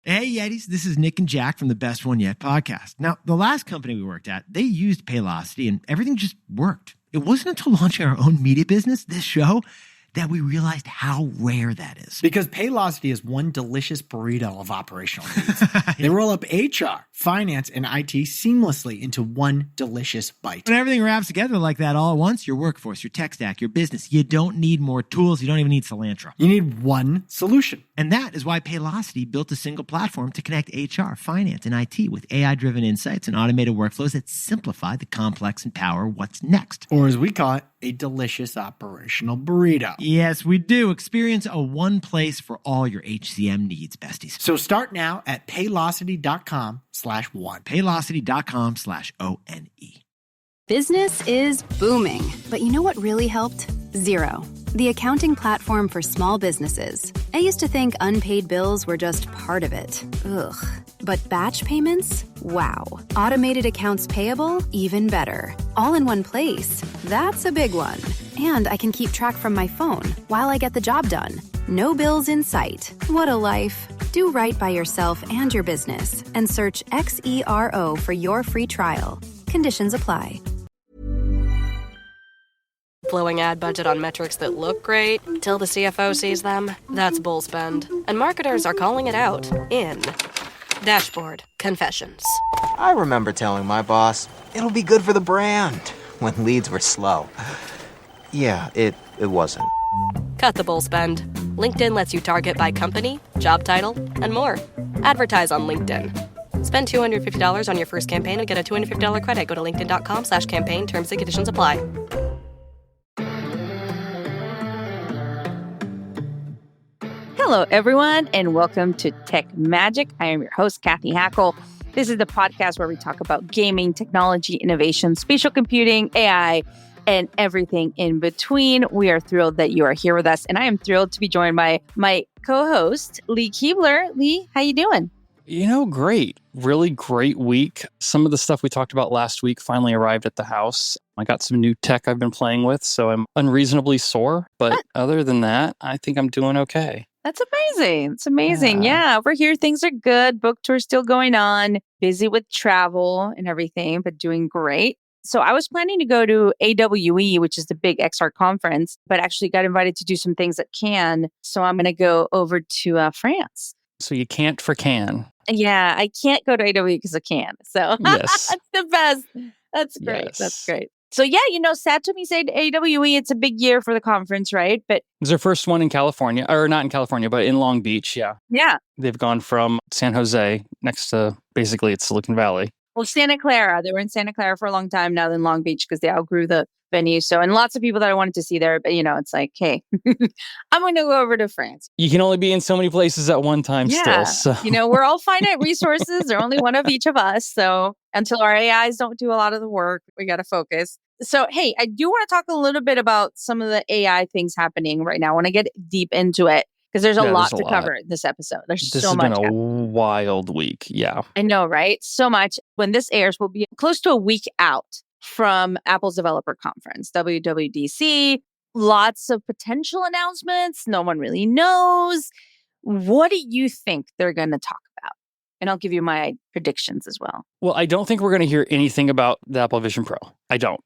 Hey, Yetis, this is Nick and Jack from the Best One Yet podcast. Now, the last company we worked at, they used Paylocity and everything just worked. It wasn't until launching our own media business, this show, that we realized how rare that is. Because Paylocity is one delicious burrito of operational needs. They roll up HR, finance, and IT seamlessly into one delicious bite. When everything wraps together like that all at once, your workforce, your tech stack, your business, you don't need more tools. You don't even need cilantro. You need one solution. And that is why Paylocity built a single platform to connect HR, finance, and IT with AI-driven insights and automated workflows that simplify the complex and power what's next. Or as we call it, a delicious operational burrito. Yes, we do. Experience a one place for all your HCM needs, besties. So start now at Paylocity.com/one. Paylocity.com/ONE. Business is booming, but you know what really helped? Xero, the accounting platform for small businesses. I used to think unpaid bills were just part of it. Ugh. But batch payments? Wow. Automated accounts payable? Even better. All in one place. That's a big one. And I can keep track from my phone while I get the job done. No bills in sight. What a life. Do right by yourself and your business and search XERO for your free trial. Conditions apply. Blowing ad budget on metrics that look great till the CFO sees them. That's bull spend. And marketers are calling it out in Dashboard Confessions. I remember telling my boss, it'll be good for the brand, when leads were slow. Yeah, it wasn't. Cut the bull spend. LinkedIn lets you target by company, job title, and more. Advertise on LinkedIn. Spend $250 on your first campaign and get a $250 credit. Go to linkedin.com/campaign. Terms and conditions apply. Hello, everyone, and welcome to Tech Magic. I am your host, Cathy Hackl. This is the podcast where we talk about gaming, technology, innovation, spatial computing, AI, and everything in between. We are thrilled that you are here with us, and I am thrilled to be joined by my co-host, Lee Kebler. Lee, how you doing? Great. Really great week. Some of the stuff we talked about last week finally arrived at the house. I got some new tech I've been playing with, so I'm unreasonably sore. But other than that, I think I'm doing okay. That's amazing. It's amazing. Yeah, over here, things are good. Book tour's still going on. Busy with travel and everything, but doing great. So I was planning to go to AWE, which is the big XR conference, but actually got invited to do some things at Cannes. So I'm going to go over to France. So you can't for Cannes. Yeah, I can't go to AWE because of Cannes. So Yes. that's the best. That's great. Yes. That's great. So yeah, sad to me say AWE, it's a big year for the conference, right? But It's their first one in California, or not in California, but in Long Beach. Yeah. Yeah. They've gone from San Jose next to basically it's Silicon Valley. Well, Santa Clara, they were in Santa Clara for a long time now than Long Beach because they outgrew the venue. So, and lots of people that I wanted to see there, but it's like, hey, I'm going to go over to France. You can only be in so many places at one time still. So. We're all finite resources. They're only one of each of us. So until our AIs don't do a lot of the work, we got to focus. So, hey, I do want to talk a little bit about some of the AI things happening right now. I want to get deep into it because there's a lot to cover in this episode. There's so much. This has been a wild week. Yeah. I know, right? So much. When this airs, we'll be close to a week out from Apple's developer conference, WWDC. Lots of potential announcements. No one really knows. What do you think they're going to talk about? And I'll give you my predictions as well. Well, I don't think we're going to hear anything about the Apple Vision Pro. I don't.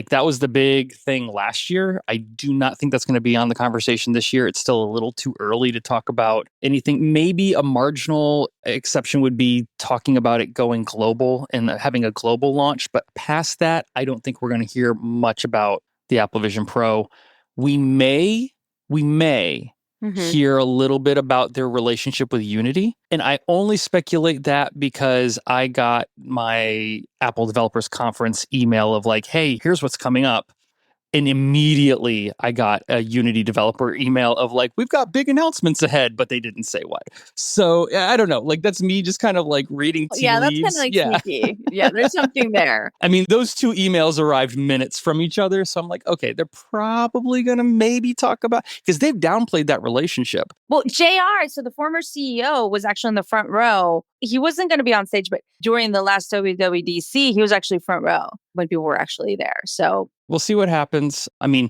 That was the big thing last year. I do not think that's going to be on the conversation this year. It's still a little too early to talk about anything. Maybe a marginal exception would be talking about it going global and having a global launch. But past that, I don't think we're going to hear much about the Apple Vision Pro. We may hear a little bit about their relationship with Unity. And I only speculate that because I got my Apple Developers Conference email of hey, here's what's coming up. And immediately I got a Unity developer email of we've got big announcements ahead, but they didn't say what. So I don't know. That's me just kind of reading tea that's leaves. kind of sneaky. Yeah, there's something there. I mean, those two emails arrived minutes from each other. So I'm okay, they're probably going to maybe talk about, because they've downplayed that relationship. Well, JR, so the former CEO was actually in the front row. He wasn't going to be on stage, but during the last WWDC, he was actually front row when people were actually there. So we'll see what happens. I mean,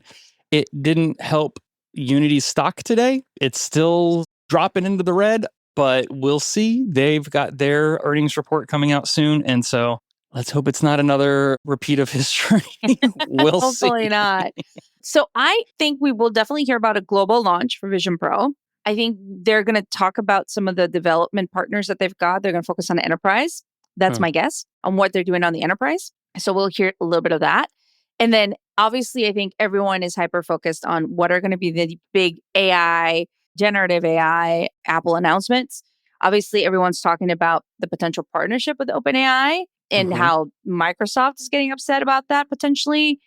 it didn't help Unity's stock today. It's still dropping into the red. but we'll see. They've got their earnings report coming out soon. And so let's hope it's not another repeat of history. We'll see. Hopefully not. So I think we will definitely hear about a global launch for Vision Pro. I think they're going to talk about some of the development partners that they've got. They're going to focus on enterprise. That's my guess on what they're doing on the enterprise. So we'll hear a little bit of that. And then obviously, I think everyone is hyper-focused on what are going to be the big AI, generative AI, Apple announcements. Obviously, everyone's talking about the potential partnership with OpenAI and how Microsoft is getting upset about that potentially.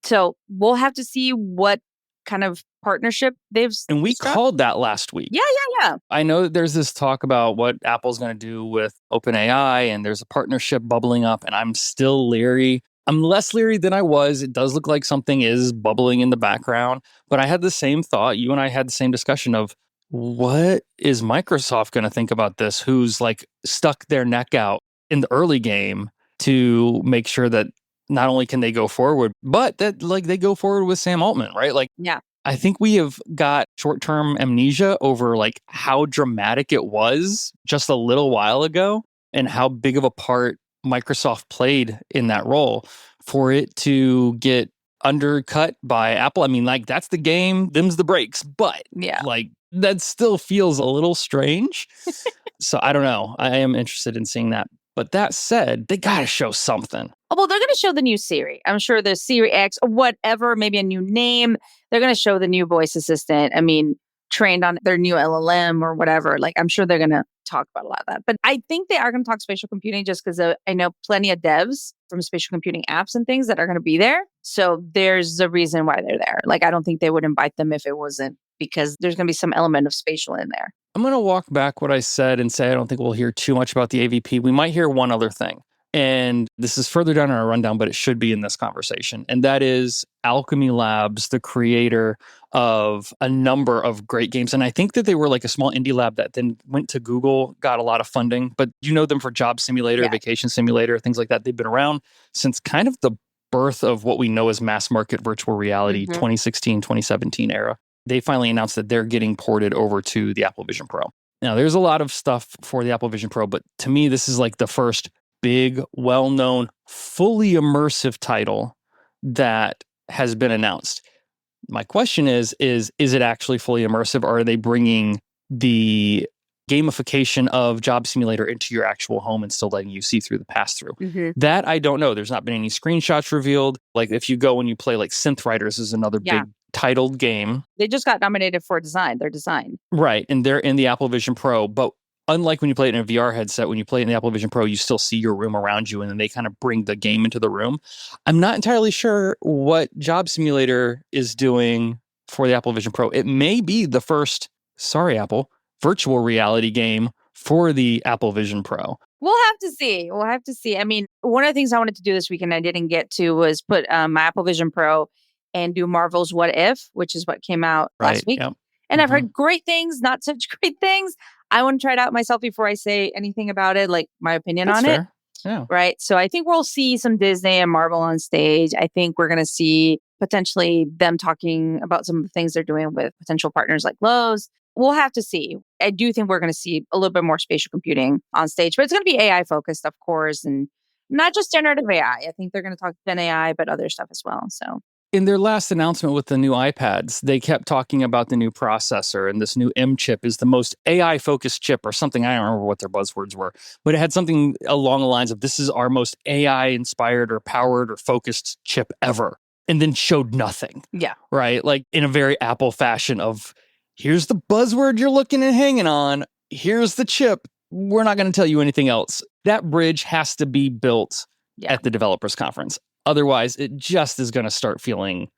So we'll have to see what kind of partnership they've And we struck. called that last week. Yeah. I know that there's this talk about what Apple's going to do with OpenAI, and there's a partnership bubbling up, and I'm still leery. I'm less leery than I was. It does look like something is bubbling in the background, but I had the same thought. You and I had the same discussion of what is Microsoft going to think about this? Who's like stuck their neck out in the early game to make sure that not only can they go forward, but that like they go forward with Sam Altman, right? Like, Yeah. I think we have got short-term amnesia over like how dramatic it was just a little while ago and how big of a part Microsoft played in that role for it to get undercut by Apple. I mean, like that's the game, them's the breaks, but like that still feels a little strange. So I don't know. I am interested in seeing that. But that said, they got to show something. Oh, well, they're going to show the new Siri. I'm sure the Siri X or whatever, maybe a new name. They're going to show the new voice assistant. I mean, trained on their new LLM or whatever. Like, I'm sure they're going to talk about a lot of that. But I think they are going to talk spatial computing just because I know plenty of devs from spatial computing apps and things that are going to be there. So there's a reason why they're there. Like, I don't think they would invite them if it wasn't because there's going to be some element of spatial in there. I'm going to walk back what I said and say I don't think we'll hear too much about the AVP. We might hear one other thing. And this is further down in our rundown, but it should be in this conversation. And that is Alchemy Labs, the creator of a number of great games. And I think that they were like a small indie lab that then went to Google, got a lot of funding. But you know them for Job Simulator, Vacation Simulator, things like that. They've been around since kind of the birth of what we know as mass market virtual reality, 2016, 2017 era. They finally announced that they're getting ported over to the Apple Vision Pro. Now, there's a lot of stuff for the Apple Vision Pro, but to me, this is like the first big, well-known, fully immersive title that has been announced. My question is it actually fully immersive, or are they bringing the gamification of Job Simulator into your actual home and still letting you see through the pass-through? That I don't know. There's not been any screenshots revealed. Like if you go and you play like Synth Riders is another big titled game. They just got nominated for design. Their design. Right. And they're in the Apple Vision Pro. But unlike when you play it in a VR headset, when you play it in the Apple Vision Pro, you still see your room around you and then they kind of bring the game into the room. I'm not entirely sure what Job Simulator is doing for the Apple Vision Pro. It may be the first, sorry, Apple, virtual reality game for the Apple Vision Pro. We'll have to see. We'll have to see. I mean, one of the things I wanted to do this weekend I didn't get to was put my Apple Vision Pro and do Marvel's What If, which is what came out last week. Yep. And I've heard great things, not such great things. I want to try it out myself before I say anything about it, like my opinion That's on fair. it. Yeah. Right. So I think we'll see some Disney and Marvel on stage. I think we're going to see potentially them talking about some of the things they're doing with potential partners like Lowe's. We'll have to see. I do think we're going to see a little bit more spatial computing on stage, but it's going to be AI focused, of course, and not just generative AI. I think they're going to talk Gen AI, but other stuff as well. So in their last announcement with the new iPads, they kept talking about the new processor, and this new M chip is the most AI-focused chip or something. I don't remember what their buzzwords were, but it had something along the lines of this is our most AI-inspired or powered or focused chip ever, and then showed nothing. Yeah. Right? Like in a very Apple fashion of, here's the buzzword you're looking and hanging on, here's the chip, we're not going to tell you anything else. That bridge has to be built at the developers conference. Otherwise, it just is going to start feeling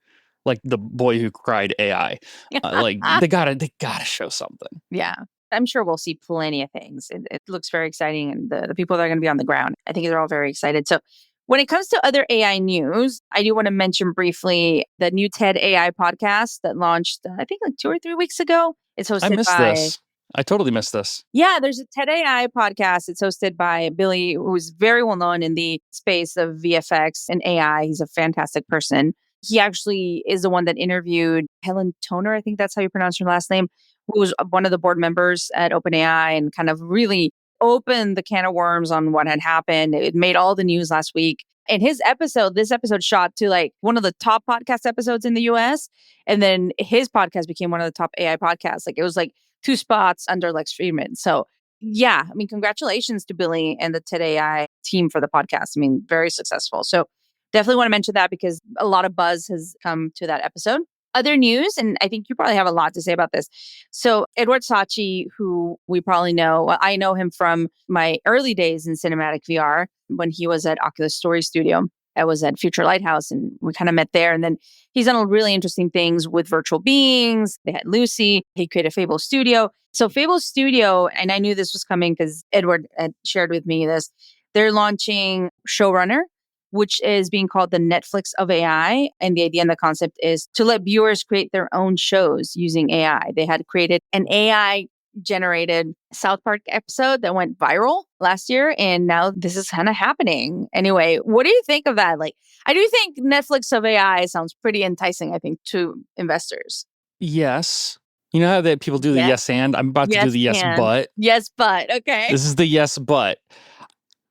like the boy who cried AI. Like they gotta show something. Yeah, I'm sure we'll see plenty of things. It looks very exciting, and the people that are going to be on the ground, I think they're all very excited. So when it comes to other AI news, I do want to mention briefly the new TED AI podcast that launched, I think like 2 or 3 weeks ago. It's hosted I missed this. I totally missed this. Yeah, there's a TED AI podcast. It's hosted by Billy, who's very well known in the space of VFX and AI. He's a fantastic person. He actually is the one that interviewed Helen Toner, I think that's how you pronounce her last name, who was one of the board members at OpenAI and kind of really opened the can of worms on what had happened. It made all the news last week. And this episode shot to like one of the top podcast episodes in the US. And then his podcast became one of the top AI podcasts. Like it was like 2 spots under Lex Friedman. So yeah, I mean, congratulations to Billy and the TED AI team for the podcast. I mean, very successful. So definitely want to mention that because a lot of buzz has come to that episode. Other news, and I think you probably have a lot to say about this. So Edward Saatchi, who we probably know, I know him from my early days in cinematic VR when he was at Oculus Story Studio. I was at Future Lighthouse and we kind of met there. And then he's done really interesting things with virtual beings. They had Lucy. He created Fable Studio. So Fable Studio, and I knew this was coming because Edward had shared with me this, they're launching Showrunner, which is being called the Netflix of AI. And the idea and the concept is to let viewers create their own shows using AI. They had created an AI generated South Park episode that went viral last year. And now this is kind of happening. Anyway, what do you think of that? Like, I do think Netflix of AI sounds pretty enticing, I think, to investors. Yes. You know how that people do the yes and? I'm about to do the yes but. Yes, but. Okay. This is the yes but.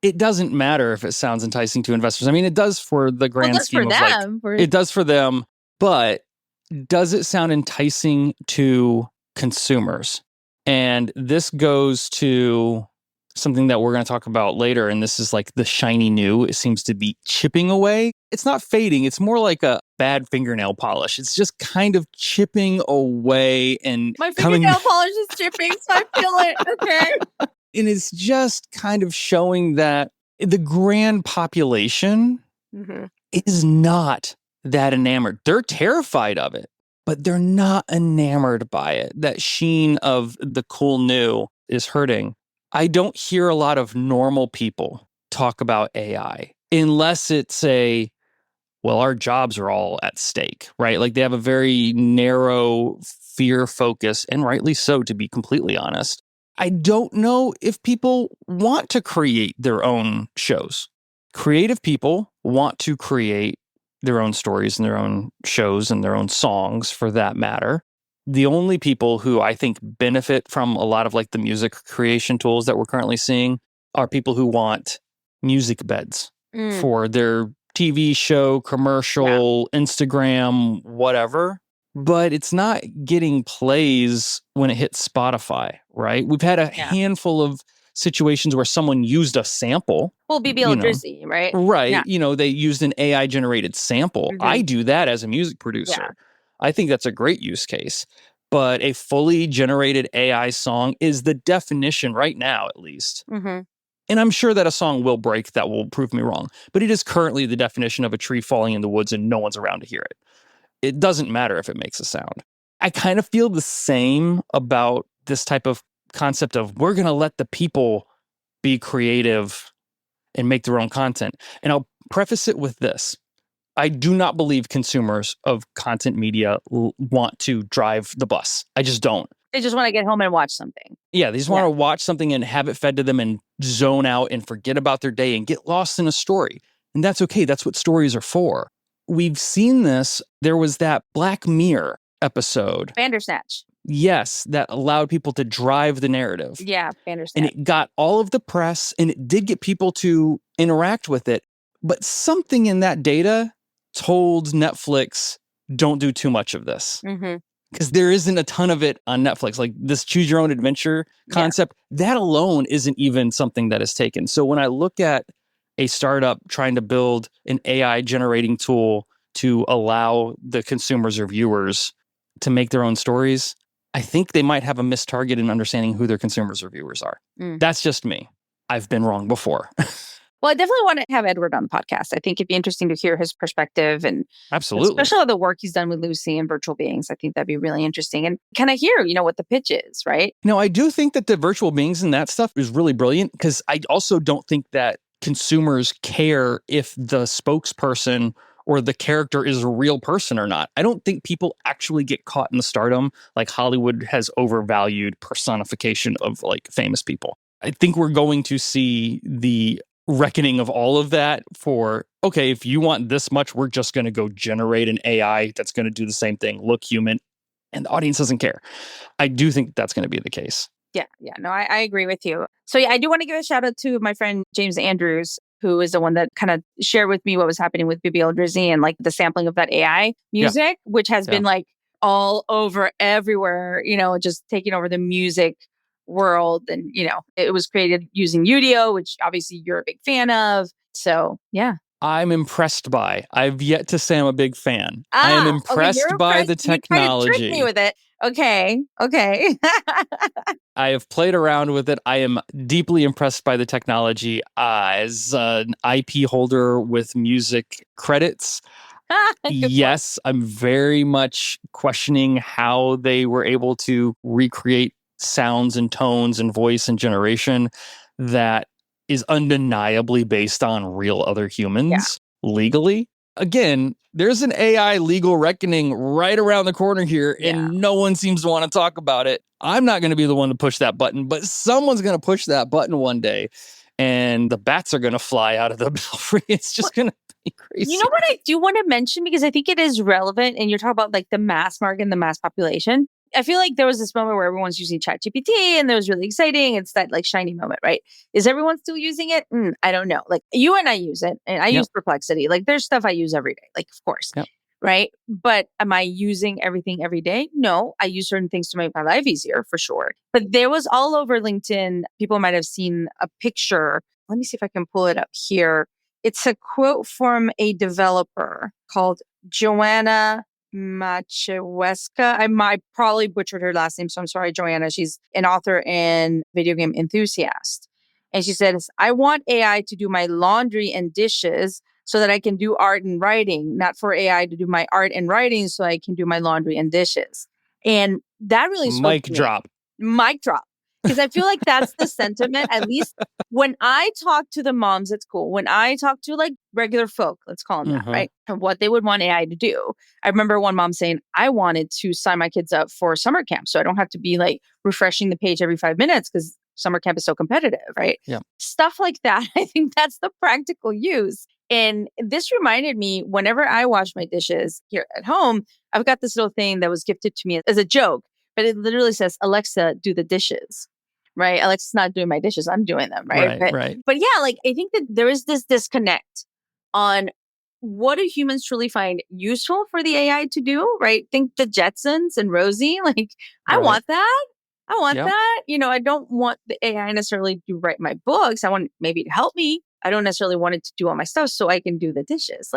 It doesn't matter if it sounds enticing to investors. I mean, it does for the grand scheme of them, it does for them, but does it sound enticing to consumers? And this goes to something that we're going to talk about later. And this is like the shiny new. It seems to be chipping away. It's not fading. It's more like a bad fingernail polish. It's just kind of chipping away and my fingernail polish is chipping, so I feel it. Okay. And it's just kind of showing that the grand population is not that enamored. They're terrified of it, but they're not enamored by it. That sheen of the cool new is hurting. I don't hear a lot of normal people talk about AI unless it's well, our jobs are all at stake, right? Like they have a very narrow fear focus, and rightly so, to be completely honest. I don't know if people want to create their own shows. Creative people want to create their own stories and their own shows and their own songs for that matter. The only people who I think benefit from a lot of like the music creation tools that we're currently seeing are people who want music beds for their TV show, commercial, Instagram, whatever. But it's not getting plays when it hits Spotify, right? We've had a handful of situations where someone used a sample. Well, BB Electricity, right? Right. Yeah. You know, they used an AI generated sample. I do that as a music producer. Yeah. I think that's a great use case. But a fully generated AI song is the definition right now, at least. And I'm sure that a song will break that will prove me wrong. But it is currently the definition of a tree falling in the woods and no one's around to hear it. It doesn't matter if it makes a sound. I kind of feel the same about this type of concept of we're going to let the people be creative and make their own content. And I'll preface it with this. I do not believe consumers of content media want to drive the bus. I just don't. They just want to get home and watch something. Yeah, they just want to watch something and have it fed to them and zone out and forget about their day and get lost in a story. And that's okay. That's what stories are for. We've seen this. There was that Black Mirror episode. Bandersnatch. Yes, that allowed people to drive the narrative. Yeah, Bandersnatch. And it got all of the press and it did get people to interact with it. But something in that data told Netflix, don't do too much of this. Because there isn't a ton of it on Netflix. Like this choose your own adventure concept, that alone isn't even something that is taken. So when I look at a startup trying to build an AI generating tool to allow the consumers or viewers to make their own stories, I think they might have a missed target in understanding who their consumers or viewers are. That's just me. I've been wrong before. Well, I definitely want to have Edward on the podcast. I think it'd be interesting to hear his perspective and absolutely, especially the work he's done with Lucy and virtual beings. I think that'd be really interesting and kind of hear, what the pitch is, right? No, I do think that the virtual beings and that stuff is really brilliant because I also don't think that consumers care if the spokesperson or the character is a real person or not. I don't think people actually get caught in the stardom like Hollywood has overvalued personification of like famous people. I think we're going to see the reckoning of all of that for, okay, if you want this much, we're just going to go generate an AI that's going to do the same thing, look human, and the audience doesn't care. I do think that's going to be the case. Yeah. No, I agree with you. So I do want to give a shout out to my friend James Andrews, who is the one that kind of shared with me what was happening with Bibi Drizzy and like the sampling of that AI music, which has been like all over everywhere, just taking over the music world. And, it was created using Udio, which obviously you're a big fan of. So, yeah. I'm impressed by. I've yet to say I'm a big fan. I am impressed by the technology. You tried to trick me with it. Okay. I have played around with it. I am deeply impressed by the technology. As an IP holder with music credits, yes, I'm very much questioning how they were able to recreate sounds and tones and voice and generation that is undeniably based on real other humans legally. Again, there's an AI legal reckoning right around the corner here, and no one seems to want to talk about it. I'm not going to be the one to push that button, but someone's going to push that button one day, and the bats are going to fly out of the belfry. It's just going to be crazy. You know what I do want to mention, because I think it is relevant, and you're talking about like the mass market and the mass population. I feel like there was this moment where everyone's using ChatGPT and it was really exciting. It's that like shiny moment, right? Is everyone still using it? I don't know. Like you and I use it, and I use Perplexity. Like there's stuff I use every day, like of course, right? But am I using everything every day? No, I use certain things to make my life easier for sure. But there was all over LinkedIn. People might have seen a picture. Let me see if I can pull it up here. It's a quote from a developer called Joanna Maciejewska. I might probably butchered her last name, so I'm sorry, Joanna. She's an author and video game enthusiast. And she says, I want AI to do my laundry and dishes so that I can do art and writing, not for AI to do my art and writing so I can do my laundry and dishes. And that really spoke to me. Mic drop. Because I feel like that's the sentiment, at least when I talk to the moms at school, when I talk to like regular folk, let's call them that, right? And what they would want AI to do. I remember one mom saying, I wanted to sign my kids up for summer camp so I don't have to be like refreshing the page every 5 minutes because summer camp is so competitive, right? Yeah. Stuff like that. I think that's the practical use. And this reminded me, whenever I wash my dishes here at home, I've got this little thing that was gifted to me as a joke, but it literally says, Alexa, do the dishes. Right? Alexa's not doing my dishes. I'm doing them. Right. But yeah, like I think that there is this disconnect on what do humans truly find useful for the AI to do, right? Think the Jetsons and Rosie, like I want that. I want that. I don't want the AI necessarily to write my books. I want maybe to help me. I don't necessarily want it to do all my stuff so I can do the dishes.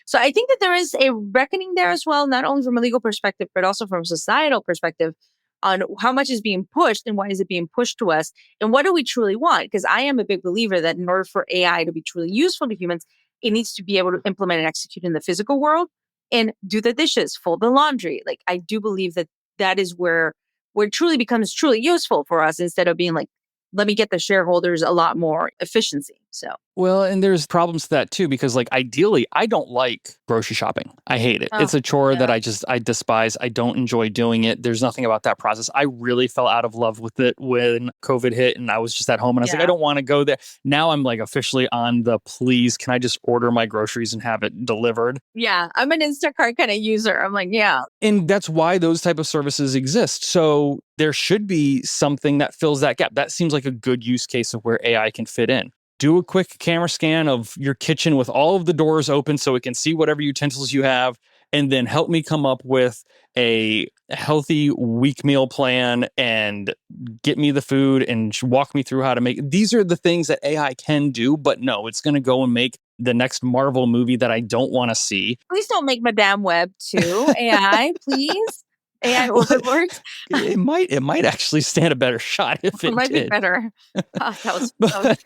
So I think that there is a reckoning there as well, not only from a legal perspective, but also from a societal perspective, on how much is being pushed and why is it being pushed to us and what do we truly want? Because I am a big believer that in order for AI to be truly useful to humans, it needs to be able to implement and execute in the physical world and do the dishes, fold the laundry. Like I do believe that is where it truly becomes truly useful for us instead of being like, let me get the shareholders a lot more efficiency. So. Well, and there's problems to that too, because like ideally, I don't like grocery shopping. I hate it. It's a chore that I despise. I don't enjoy doing it. There's nothing about that process. I really fell out of love with it when COVID hit and I was just at home and I was like, I don't want to go there. Now I'm like officially on the please, can I just order my groceries and have it delivered? Yeah, I'm an Instacart kind of user. I'm like, yeah. And that's why those type of services exist. So there should be something that fills that gap. That seems like a good use case of where AI can fit in. Do a quick camera scan of your kitchen with all of the doors open so it can see whatever utensils you have, and then help me come up with a healthy week meal plan and get me the food and walk me through how to make. These are the things that AI can do, but no, it's going to go and make the next Marvel movie that I don't want to see. Please don't make Madame Web 2 AI, please. AI overlord. It might actually stand a better shot if it might did. Be better. That was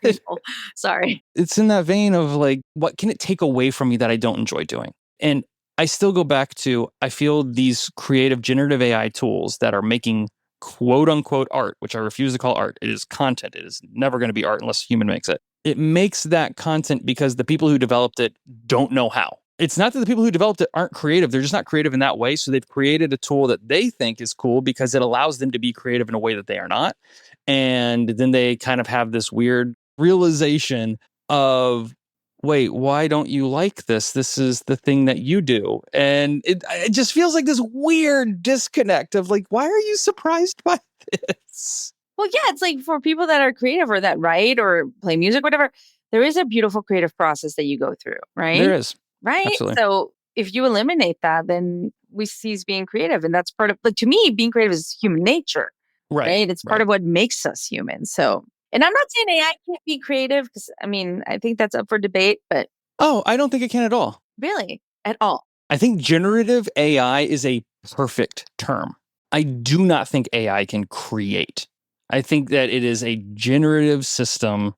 painful. Sorry. It's in that vein of like, what can it take away from me that I don't enjoy doing? And I still go back to, I feel these creative generative AI tools that are making quote unquote art, which I refuse to call art. It is content. It is never going to be art unless a human makes it. It makes that content because the people who developed it don't know how. It's not that the people who developed it aren't creative. They're just not creative in that way. So they've created a tool that they think is cool because it allows them to be creative in a way that they are not. And then they kind of have this weird realization, of, wait, why don't you like this? This is the thing that you do. And it just feels like this weird disconnect of like, why are you surprised by this? Well, yeah, it's like for people that are creative or that write or play music, whatever, there is a beautiful creative process that you go through, right? There is. Right? Absolutely. So if you eliminate that, then we cease being creative. And that's part of, like, to me, being creative is human nature, right? It's part of what makes us human. So, and I'm not saying AI can't be creative because, I mean, I think that's up for debate, but. Oh, I don't think it can at all. Really? At all? I think generative AI is a perfect term. I do not think AI can create. I think that it is a generative system,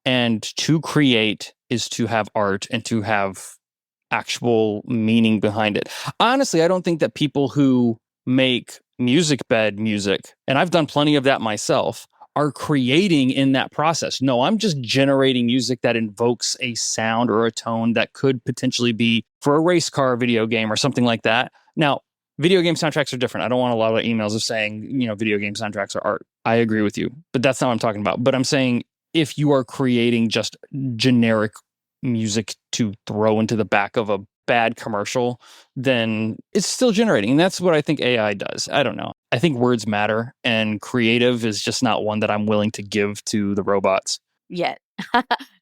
and to create is to have art and to have actual meaning behind it. Honestly, I don't think that people who make music bed music, and I've done plenty of that myself, are creating in that process. No, I'm just generating music that invokes a sound or a tone that could potentially be for a race car video game or something like that. Now, video game soundtracks are different. I don't want a lot of emails of saying, video game soundtracks are art. I agree with you, but that's not what I'm talking about. But I'm saying if you are creating just generic music to throw into the back of a bad commercial, then it's still generating. And that's what I think AI does. I don't know. I think words matter, and creative is just not one that I'm willing to give to the robots. Yet.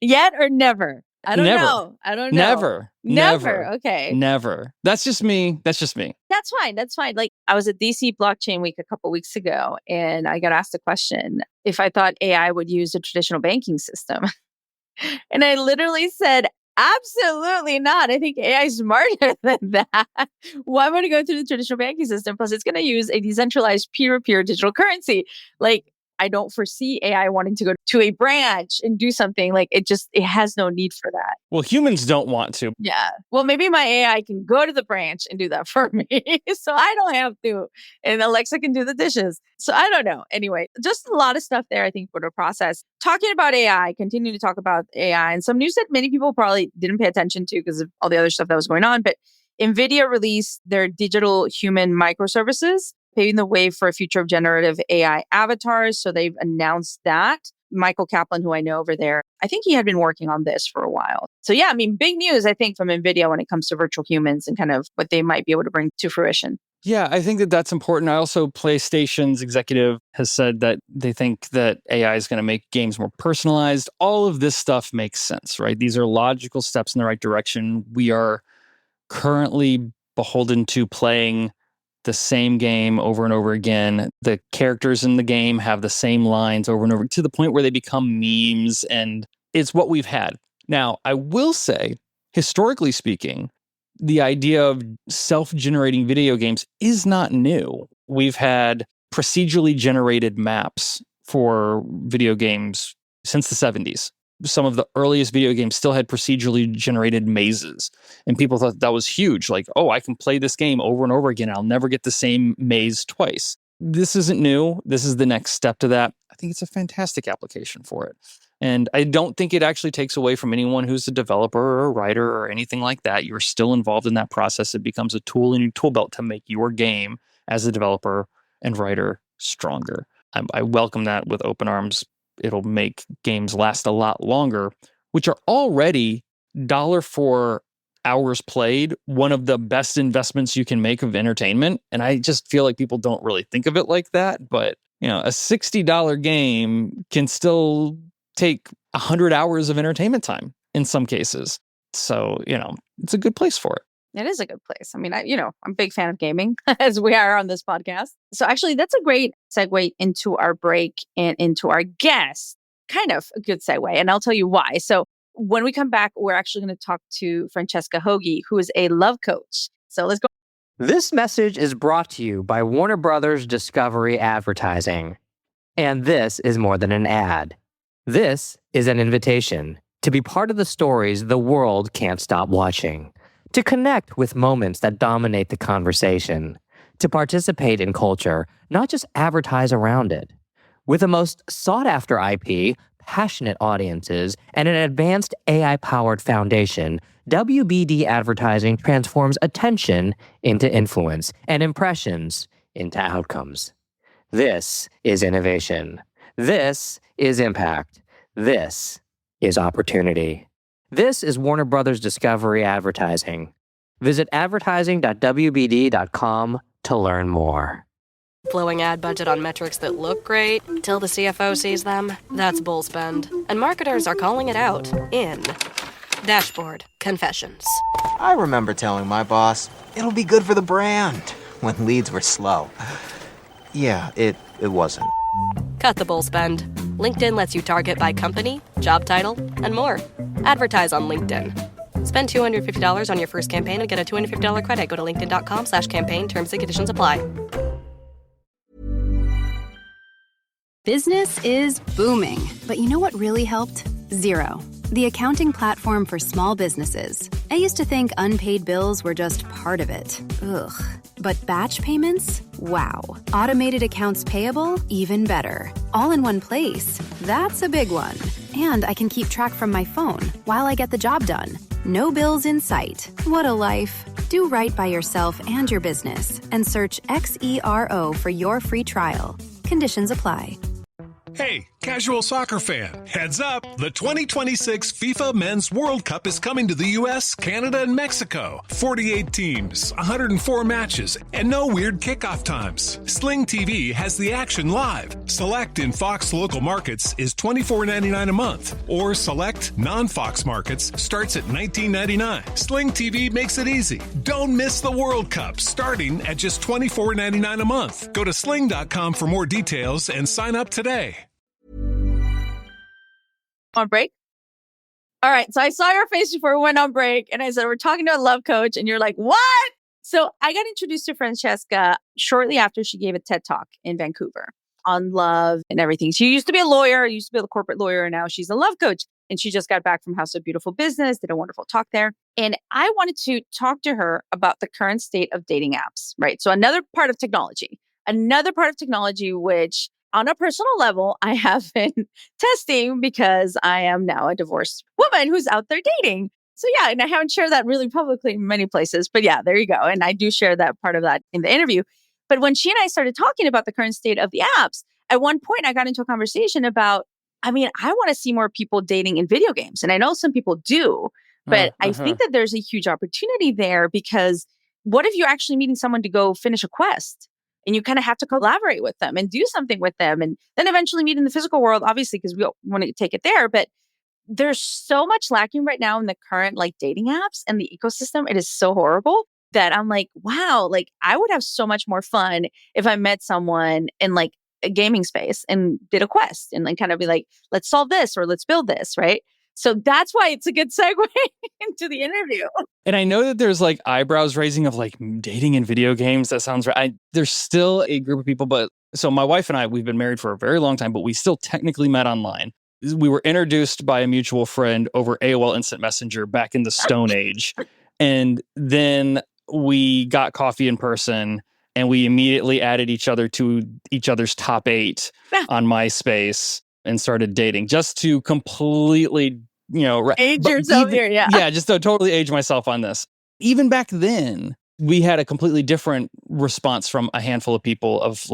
Yet or never? I don't know. I don't know. Never. Okay. Never. That's just me. That's fine. Like, I was at DC Blockchain Week a couple weeks ago, and I got asked a question if I thought AI would use a traditional banking system. And I literally said, absolutely not. I think AI is smarter than that. Why would it go through the traditional banking system? Plus, it's going to use a decentralized peer-to-peer digital currency. Like, I don't foresee AI wanting to go to a branch and do something. Like, it has no need for that. Well, humans don't want to. Yeah. Well, maybe my AI can go to the branch and do that for me. So I don't have to. And Alexa can do the dishes. So I don't know. Anyway, just a lot of stuff there, I think, for the process. Talking about AI, continue to talk about AI, and some news that many people probably didn't pay attention to because of all the other stuff that was going on. But NVIDIA released their digital human microservices, paving the way for a future of generative AI avatars. So they've announced that. Michael Kaplan, who I know over there, I think he had been working on this for a while. So yeah, I mean, big news, I think, from NVIDIA when it comes to virtual humans and kind of what they might be able to bring to fruition. Yeah, I think that that's important. I also, PlayStation's executive has said that they think that AI is going to make games more personalized. All of this stuff makes sense, right? These are logical steps in the right direction. We are currently beholden to playing the same game over and over again. The characters in the game have the same lines over and over to the point where they become memes, and it's what we've had. Now, I will say, historically speaking, the idea of self-generating video games is not new. We've had procedurally generated maps for video games since the 70s. Some of the earliest video games still had procedurally generated mazes, and people thought that was huge. Like, oh, I can play this game over and over again. I'll never get the same maze twice. This isn't new. This is the next step to that. I think it's a fantastic application for it. And I don't think it actually takes away from anyone who's a developer or a writer or anything like that. You're still involved in that process. It becomes a tool in your tool belt to make your game as a developer and writer stronger. I welcome that with open arms. It'll make games last a lot longer, which are already dollar for hours played, one of the best investments you can make of entertainment. And I just feel like people don't really think of it like that. But, a $60 game can still take 100 hours of entertainment time in some cases. So, it's a good place for it. It is a good place. I mean, I'm a big fan of gaming, as we are on this podcast. So actually, that's a great segue into our break and into our guest. Kind of a good segue, and I'll tell you why. So when we come back, we're actually going to talk to Francesca Hogi, who is a love coach. So let's go. This message is brought to you by Warner Brothers Discovery Advertising. And this is more than an ad. This is an invitation to be part of the stories the world can't stop watching. To connect with moments that dominate the conversation, to participate in culture, not just advertise around it. With the most sought-after IP, passionate audiences, and an advanced AI-powered foundation, WBD Advertising transforms attention into influence and impressions into outcomes. This is innovation. This is impact. This is opportunity. This is Warner Brothers Discovery Advertising. Visit advertising.wbd.com to learn more. Blowing ad budget on metrics that look great till the CFO sees them. That's bull spend. And marketers are calling it out in Dashboard Confessions. I remember telling my boss, it'll be good for the brand, when leads were slow. Yeah, it wasn't. Cut the bull spend. LinkedIn lets you target by company, job title, and more. Advertise on LinkedIn. Spend $250 on your first campaign and get a $250 credit. Go to linkedin.com/campaign. Terms and conditions apply. Business is booming. But you know what really helped? Xero, the accounting platform for small businesses. I used to think unpaid bills were just part of it. Ugh. But batch payments? Wow. Automated accounts payable? Even better. All in one place. That's a big one. And I can keep track from my phone while I get the job done. No bills in sight. What a life. Do right by yourself and your business and search XERO for your free trial. Conditions apply. Hey, casual soccer fan, heads up, the 2026 FIFA Men's World Cup is coming to the US, Canada, and Mexico. 48 teams, 104 matches, and no weird kickoff times. Sling TV has the action live. Select in Fox local markets is $24.99 a month, or select non-Fox markets starts at $19.99. Sling TV makes it easy. Don't miss the World Cup, starting at just $24.99 a month. Go to sling.com for more details and sign up today. On break? All right. So I saw your face before we went on break and I said, we're talking to a love coach. And you're like, what? So I got introduced to Francesca shortly after she gave a TED Talk in Vancouver on love and everything. She used to be a lawyer, used to be a corporate lawyer, and now she's a love coach. And she just got back from House of Beautiful Business, did a wonderful talk there. And I wanted to talk to her about the current state of dating apps, right? So another part of technology which on a personal level, I have been testing because I am now a divorced woman who's out there dating. So yeah, and I haven't shared that really publicly in many places, but yeah, there you go. And I do share that part of that in the interview. But when she and I started talking about the current state of the apps, at one point I got into a conversation about, I want to see more people dating in video games. And I know some people do, but I think that there's a huge opportunity there because what if you're actually meeting someone to go finish a quest? And you kind of have to collaborate with them and do something with them. And then eventually meet in the physical world, obviously, because we want to take it there. But there's so much lacking right now in the current dating apps and the ecosystem. It is so horrible that I'm like, wow, I would have so much more fun if I met someone in a gaming space and did a quest and kind of be like, let's solve this or let's build this, right? So that's why it's a good segue into the interview. And I know that there's eyebrows raising of dating in video games. That sounds right. There's still a group of people, but so my wife and I, we've been married for a very long time, but we still technically met online. We were introduced by a mutual friend over AOL Instant Messenger back in the Stone Age. And then we got coffee in person and we immediately added each other to each other's top 8 on MySpace and started dating just to completely, age yourself here. Yeah. Yeah. Just to totally age myself on this. Even back then, we had a completely different response from a handful of people of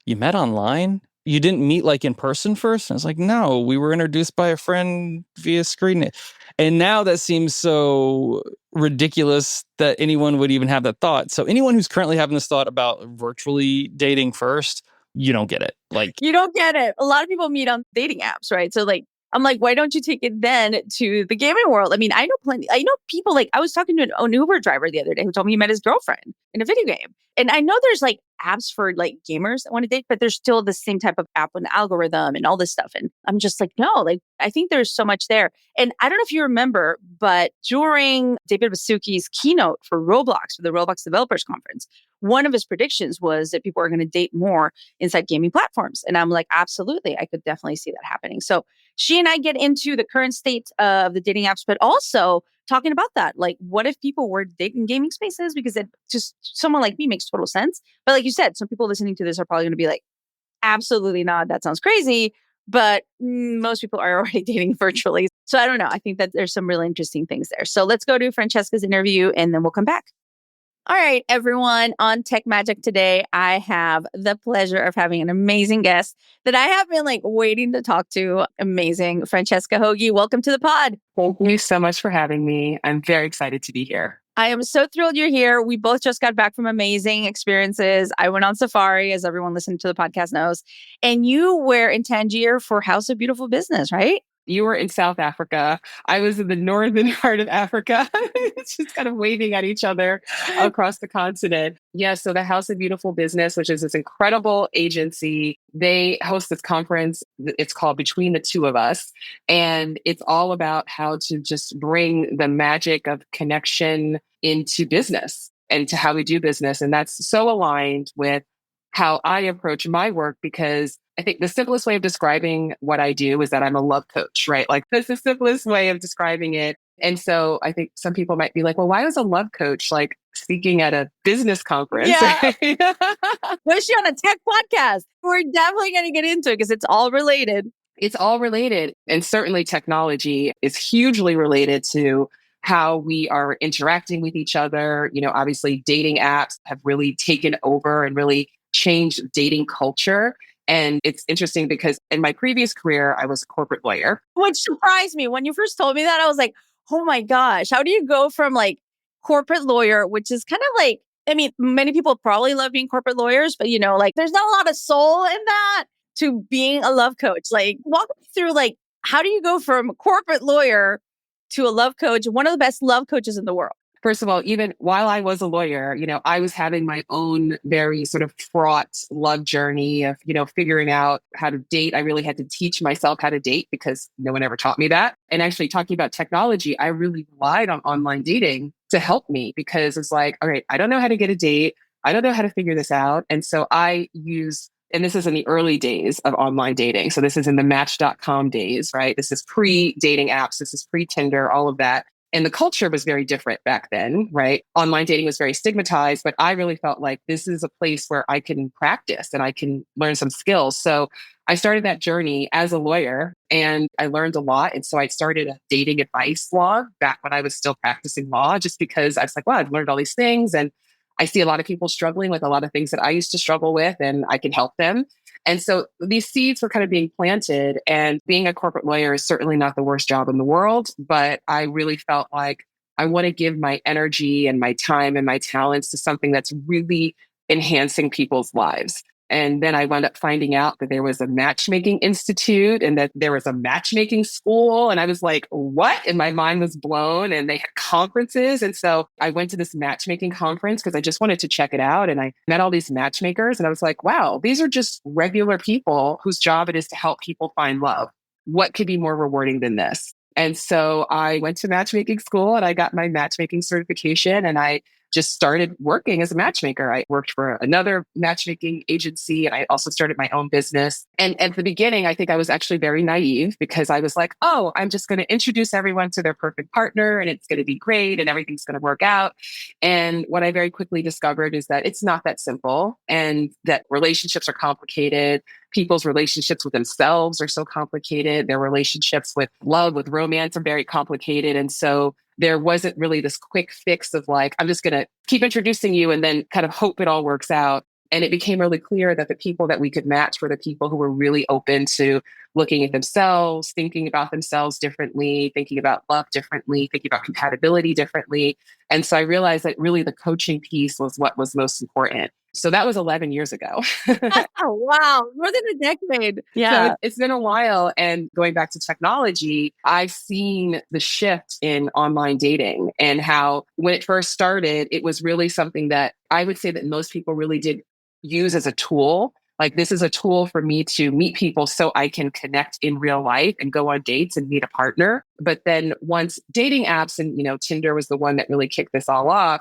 you met online? You didn't meet in person first? And I was like, no, we were introduced by a friend via Screenless. And now that seems so ridiculous that anyone would even have that thought. So anyone who's currently having this thought about virtually dating first, you don't get it. You don't get it. A lot of people meet on dating apps, right? So I'm like, why don't you take it then to the gaming world? I know people I was talking to an Uber driver the other day who told me he met his girlfriend in a video game. And I know there's apps for gamers that want to date, but there's still the same type of app and algorithm and all this stuff. And I'm just no, I think there's so much there. And I don't know if you remember, but during David Baszucki's keynote for Roblox, for the Roblox Developers Conference, one of his predictions was that people are going to date more inside gaming platforms. And I'm like, absolutely, I could definitely see that happening. So she and I get into the current state of the dating apps, but also talking about that. What if people were dating gaming spaces? Because it just, someone like me makes total sense. But like you said, some people listening to this are probably going to be like, absolutely not. That sounds crazy. But most people are already dating virtually. So I don't know. I think that there's some really interesting things there. So let's go to Francesca's interview and then we'll come back. All right, everyone. On Tech Magic today, I have the pleasure of having an amazing guest that I have been waiting to talk to. Amazing. Francesca Hogi, welcome to the pod. Thank you so much for having me. I'm very excited to be here. I am so thrilled you're here. We both just got back from amazing experiences. I went on safari, as everyone listening to the podcast knows, and you were in Tangier for House of Beautiful Business, right? You were in South Africa. I was in the northern part of Africa. It's just kind of waving at each other across the continent. Yeah, so the House of Beautiful Business, which is this incredible agency, they host this conference. It's called Between the Two of Us. And it's all about how to just bring the magic of connection into business and to how we do business. And that's so aligned with how I approach my work, because I think the simplest way of describing what I do is that I'm a love coach, right? That's the simplest way of describing it. And so I think some people might be like, well, why was a love coach speaking at a business conference? Yeah. Was she on a tech podcast? We're definitely going to get into it because it's all related. It's all related. And certainly technology is hugely related to how we are interacting with each other. Obviously dating apps have really taken over and really changed dating culture. And it's interesting because in my previous career, I was a corporate lawyer. Which surprised me. When you first told me that, I was like, oh my gosh, how do you go from corporate lawyer, which is kind of many people probably love being corporate lawyers, but there's not a lot of soul in that, to being a love coach. Walk me through, how do you go from a corporate lawyer to a love coach, one of the best love coaches in the world? First of all, even while I was a lawyer, I was having my own very sort of fraught love journey of, figuring out how to date. I really had to teach myself how to date because no one ever taught me that. And actually talking about technology, I really relied on online dating to help me, because it's all right, I don't know how to get a date. I don't know how to figure this out. And so I use, and this is in the early days of online dating. So this is in the Match.com days, right? This is pre-dating apps. This is pre-Tinder, all of that. And the culture was very different back then, right? Online dating was very stigmatized, but I really felt like this is a place where I can practice and I can learn some skills. So I started that journey as a lawyer and I learned a lot. And so I started a dating advice blog back when I was still practicing law, just because I was like, wow, I've learned all these things. And I see a lot of people struggling with a lot of things that I used to struggle with, and I can help them. And so these seeds were kind of being planted, and being a corporate lawyer is certainly not the worst job in the world, but I really felt like I want to give my energy and my time and my talents to something that's really enhancing people's lives. And then I wound up finding out that there was a matchmaking institute and that there was a matchmaking school. And I was like, what? And my mind was blown, and they had conferences. And so I went to this matchmaking conference because I just wanted to check it out. And I met all these matchmakers and I was like, wow, these are just regular people whose job it is to help people find love. What could be more rewarding than this? And so I went to matchmaking school and I got my matchmaking certification, and I just started working as a matchmaker. I worked for another matchmaking agency, and I also started my own business. And at the beginning, I think I was actually very naive, because I was like, oh, I'm just going to introduce everyone to their perfect partner and it's going to be great and everything's going to work out. And what I very quickly discovered is that it's not that simple, and that relationships are complicated. People's relationships with themselves are so complicated. Their relationships with love, with romance are very complicated. And so there wasn't really this quick fix of I'm just going to keep introducing you and then kind of hope it all works out. And it became really clear that the people that we could match were the people who were really open to looking at themselves, thinking about themselves differently, thinking about love differently, thinking about compatibility differently. And so I realized that really the coaching piece was what was most important. So that was 11 years ago. Oh, wow. More than a decade. Yeah. So it's been a while. And going back to technology, I've seen the shift in online dating, and how when it first started, it was really something that I would say that most people really did use as a tool. This is a tool for me to meet people so I can connect in real life and go on dates and meet a partner. But then once dating apps and, Tinder was the one that really kicked this all off,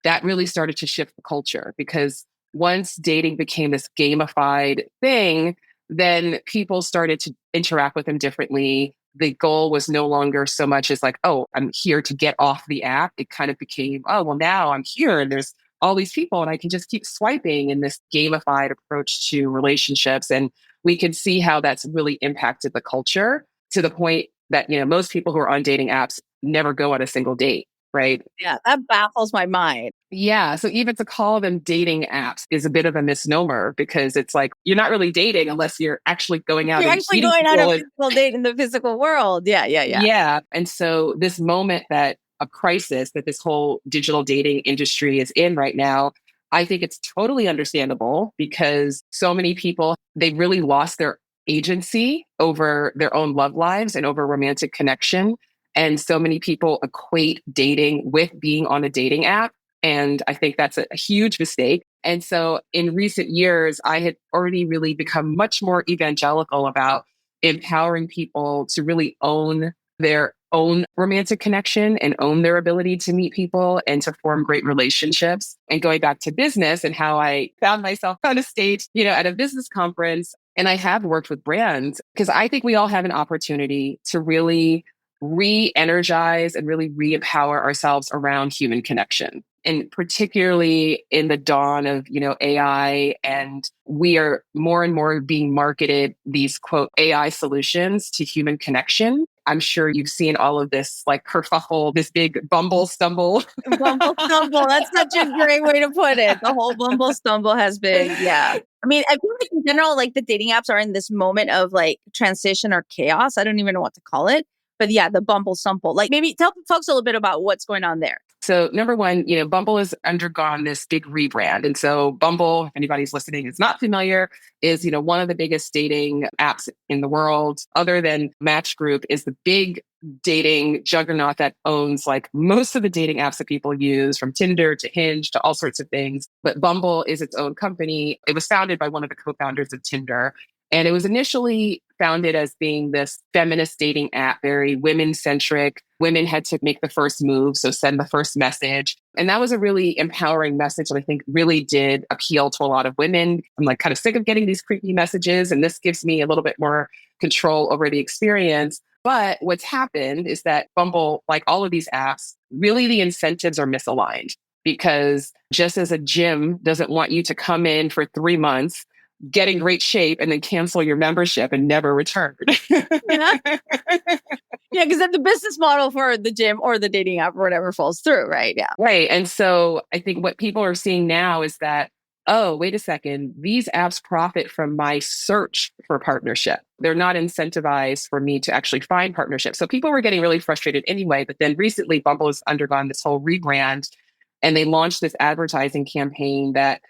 that really started to shift the culture, because once dating became this gamified thing, then people started to interact with them differently. The goal was no longer so much as oh, I'm here to get off the app. It kind of became, oh, well, now I'm here and there's all these people and I can just keep swiping in this gamified approach to relationships. And we can see how that's really impacted the culture, to the point that, most people who are on dating apps never go on a single date. right? Yeah, that baffles my mind. Yeah. So even to call them dating apps is a bit of a misnomer because it's like you're not really dating unless you're actually going out You're and actually meeting going on a people. physical date in the physical world. Yeah, yeah, yeah. Yeah. And so this moment that a crisis that this whole digital dating industry is in right now, I think it's totally understandable because so many people, they really lost their agency over their own love lives and over romantic connection. And so many people equate dating with being on a dating app. And I think that's a huge mistake. And so in recent years, I had already really become much more evangelical about empowering people to really own their own romantic connection and own their ability to meet people and to form great relationships. And going back to business and how I found myself on a stage, at a business conference, and I have worked with brands because I think we all have an opportunity to really re-energize and really re-empower ourselves around human connection. And particularly in the dawn of, AI, and we are more and more being marketed these quote AI solutions to human connection. I'm sure you've seen all of this like kerfuffle, this big Bumble stumble. Bumble stumble. That's such a great way to put it. The whole Bumble stumble has been, yeah. I mean, I feel like in general, like the dating apps are in this moment of like transition or chaos. I don't even know what to call it. But yeah, the Bumble stumble. Like maybe tell folks a little bit about what's going on there. So number one, Bumble has undergone this big rebrand. And so Bumble, if anybody's listening is not familiar, is, one of the biggest dating apps in the world, other than Match Group, is the big dating juggernaut that owns like most of the dating apps that people use, from Tinder to Hinge to all sorts of things. But Bumble is its own company. It was founded by one of the co-founders of Tinder. And it was initially founded as being this feminist dating app, very women-centric. Women had to make the first move, so send the first message. And that was a really empowering message that I think really did appeal to a lot of women. I'm like kind of sick of getting these creepy messages, and this gives me a little bit more control over the experience. But what's happened is that Bumble, like all of these apps, really the incentives are misaligned because just as a gym doesn't want you to come in for 3 months, get in great shape, and then cancel your membership and never return. Yeah. Yeah, because then the business model for the gym or the dating app or whatever falls through, right? Yeah. Right. And so I think what people are seeing now is that, oh, wait a second, these apps profit from my search for partnership. They're not incentivized for me to actually find partnership. So people were getting really frustrated anyway. But then recently, Bumble has undergone this whole rebrand, and they launched this advertising campaign that,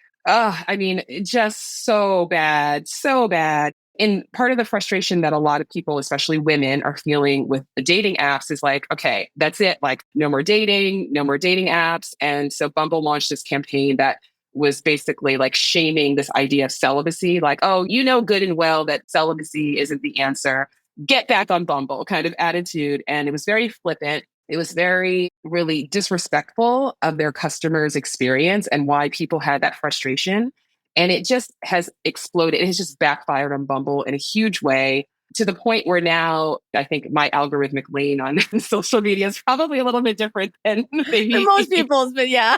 just so bad, so bad. And part of the frustration that a lot of people, especially women, are feeling with the dating apps is like, okay, that's it. Like, no more dating, no more dating apps. And so Bumble launched this campaign that was basically like shaming this idea of celibacy. Like, oh, good and well that celibacy isn't the answer. Get back on Bumble kind of attitude. And it was very flippant. It was very, really disrespectful of their customers' experience and why people had that frustration. And it just has exploded. It has just backfired on Bumble in a huge way, to the point where now I think my algorithmic lane on social media is probably a little bit different than maybe most people's, but yeah.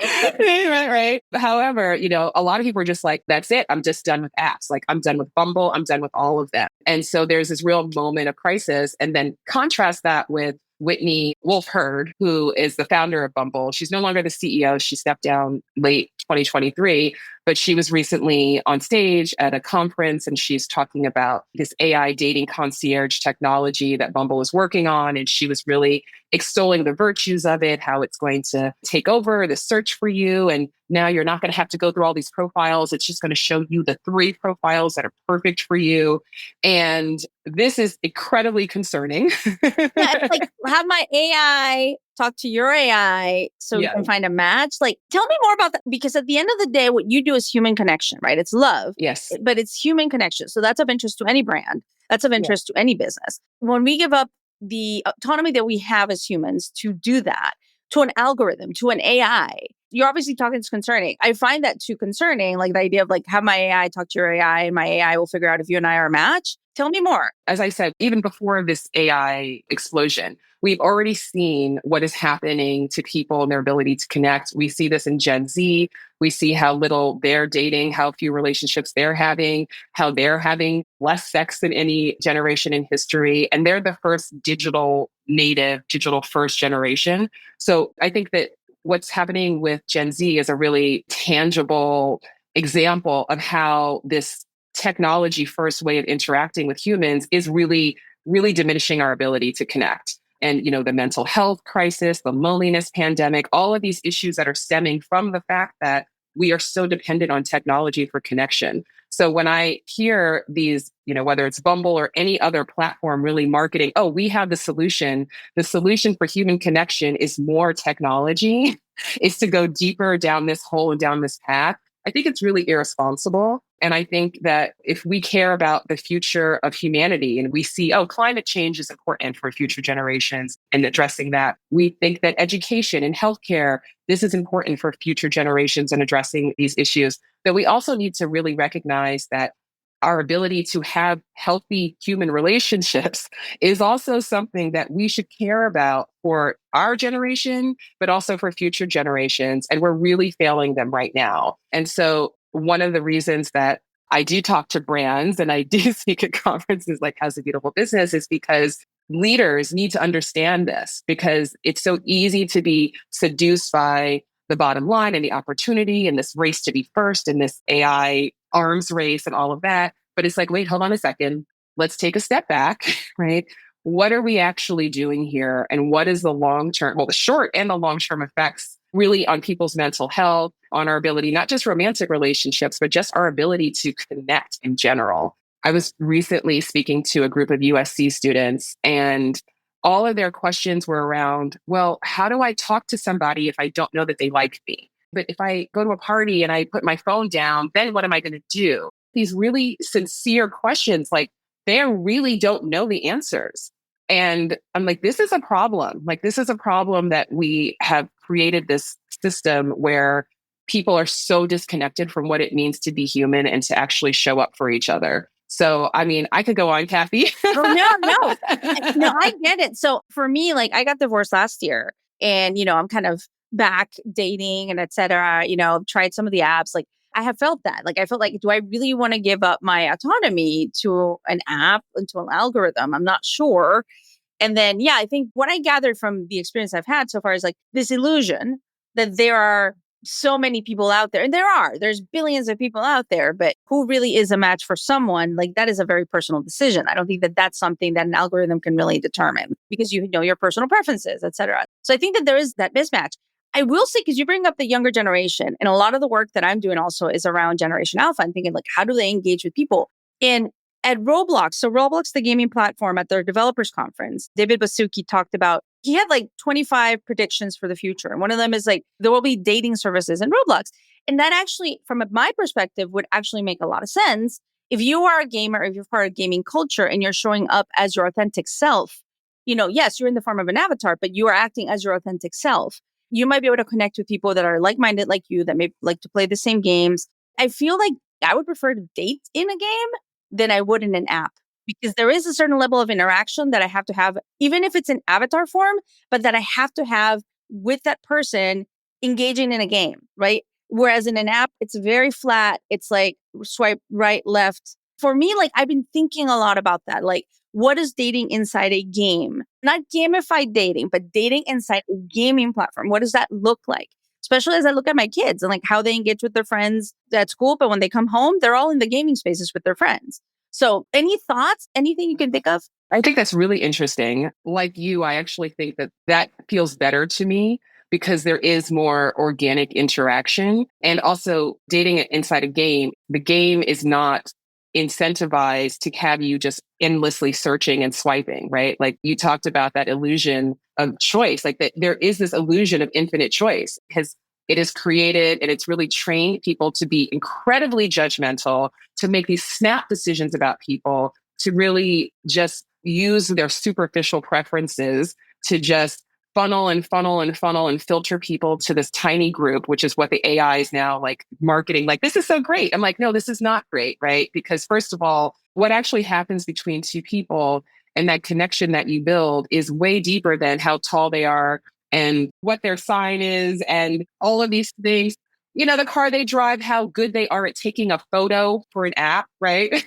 right. However, a lot of people are just like, that's it. I'm just done with apps. Like, I'm done with Bumble. I'm done with all of them. And so there's this real moment of crisis. And then contrast that with Whitney Wolf Herd, who is the founder of Bumble. She's no longer the CEO. She stepped down late 2023, but she was recently on stage at a conference, and she's talking about this AI dating concierge technology that Bumble is working on. And she was really extolling the virtues of it, how it's going to take over the search for you. And now you're not going to have to go through all these profiles. It's just going to show you the 3 profiles that are perfect for you. And this is incredibly concerning. Yeah, it's like, have my AI talk to your AI so you can find a match. Like, tell me more about that, because at the end of the day, what you do is human connection, right? It's love. Yes. But it's human connection. So that's of interest to any brand. That's of interest to any business. When we give up the autonomy that we have as humans to do that to an algorithm, to an AI, you're obviously talking, it's concerning. I find that too concerning, like the idea of like, have my AI talk to your AI and my AI will figure out if you and I are a match. Tell me more. As I said, even before this AI explosion, we've already seen what is happening to people and their ability to connect. We see this in Gen Z. We see how little they're dating, how few relationships they're having, how they're having less sex than any generation in history. And they're the first digital native digital first generation. So I think that what's happening with Gen Z is a really tangible example of how this technology first way of interacting with humans is really, really diminishing our ability to connect. And, the mental health crisis, the loneliness pandemic, all of these issues that are stemming from the fact that we are so dependent on technology for connection. So when I hear these, whether it's Bumble or any other platform really marketing, oh, we have the solution for human connection is more technology, is to go deeper down this hole and down this path. I think it's really irresponsible. And I think that if we care about the future of humanity and we see, oh, climate change is important for future generations and addressing that, we think that education and healthcare, this is important for future generations and addressing these issues, that we also need to really recognize that our ability to have healthy human relationships is also something that we should care about for our generation, but also for future generations. And we're really failing them right now. And so one of the reasons that I do talk to brands and I do speak at conferences like How's a Beautiful Business is because leaders need to understand this, because it's so easy to be seduced by the bottom line and the opportunity and this race to be first and this AI arms race and all of that. But it's like, wait, hold on a second. Let's take a step back, right? What are we actually doing here? And what is the long-term, the short and the long-term effects really on people's mental health, on our ability, not just romantic relationships, but just our ability to connect in general. I was recently speaking to a group of USC students, and all of their questions were around, well, how do I talk to somebody if I don't know that they like me? But if I go to a party and I put my phone down, then what am I going to do? These really sincere questions, like they really don't know the answers. And I'm like, this is a problem. This is a problem that we have created this system where people are so disconnected from what it means to be human and to actually show up for each other. So, I mean, I could go on, Cathy. No, I get it. So for me, I got divorced last year and, I'm kind of back dating and et cetera, tried some of the apps. I have felt that. I felt like, do I really want to give up my autonomy to an app and to an algorithm? I'm not sure. And then, I think what I gathered from the experience I've had so far is this illusion that there are so many people out there. And there's billions of people out there, but who really is a match for someone? That is a very personal decision. I don't think that that's something that an algorithm can really determine because you know your personal preferences, et cetera. So I think that there is that mismatch. I will say, because you bring up the younger generation, and a lot of the work that I'm doing also is around Generation Alpha. I'm thinking, how do they engage with people? And at Roblox, so Roblox, the gaming platform, at their developers conference, David Basuki talked about, he had 25 predictions for the future. And one of them is there will be dating services in Roblox. And that actually, from my perspective, would actually make a lot of sense. If you are a gamer, if you're part of gaming culture and you're showing up as your authentic self, yes, you're in the form of an avatar, but you are acting as your authentic self. You might be able to connect with people that are like-minded like you, that may like to play the same games. I feel like I would prefer to date in a game than I would in an app, because there is a certain level of interaction that I have to have, even if it's in avatar form, but that I have to have with that person engaging in a game, right? Whereas in an app, it's very flat. It's swipe right, left. For me, I've been thinking a lot about that. What is dating inside a game? Not gamified dating, but dating inside a gaming platform. What does that look like? Especially as I look at my kids and how they engage with their friends at school. But when they come home, they're all in the gaming spaces with their friends. So any thoughts, anything you can think of? I think that's really interesting. Like you, I actually think that feels better to me because there is more organic interaction. And also dating inside a game, the game is not incentivized to have you just endlessly searching and swiping, right? You talked about that illusion of choice, that there is this illusion of infinite choice because it is created and it's really trained people to be incredibly judgmental, to make these snap decisions about people, to really just use their superficial preferences to just funnel and filter people to this tiny group, which is what the AI is now marketing. This is so great. I'm no, this is not great, right? Because first of all, what actually happens between two people and that connection that you build is way deeper than how tall they are and what their sign is and all of these things. The car they drive, how good they are at taking a photo for an app, right?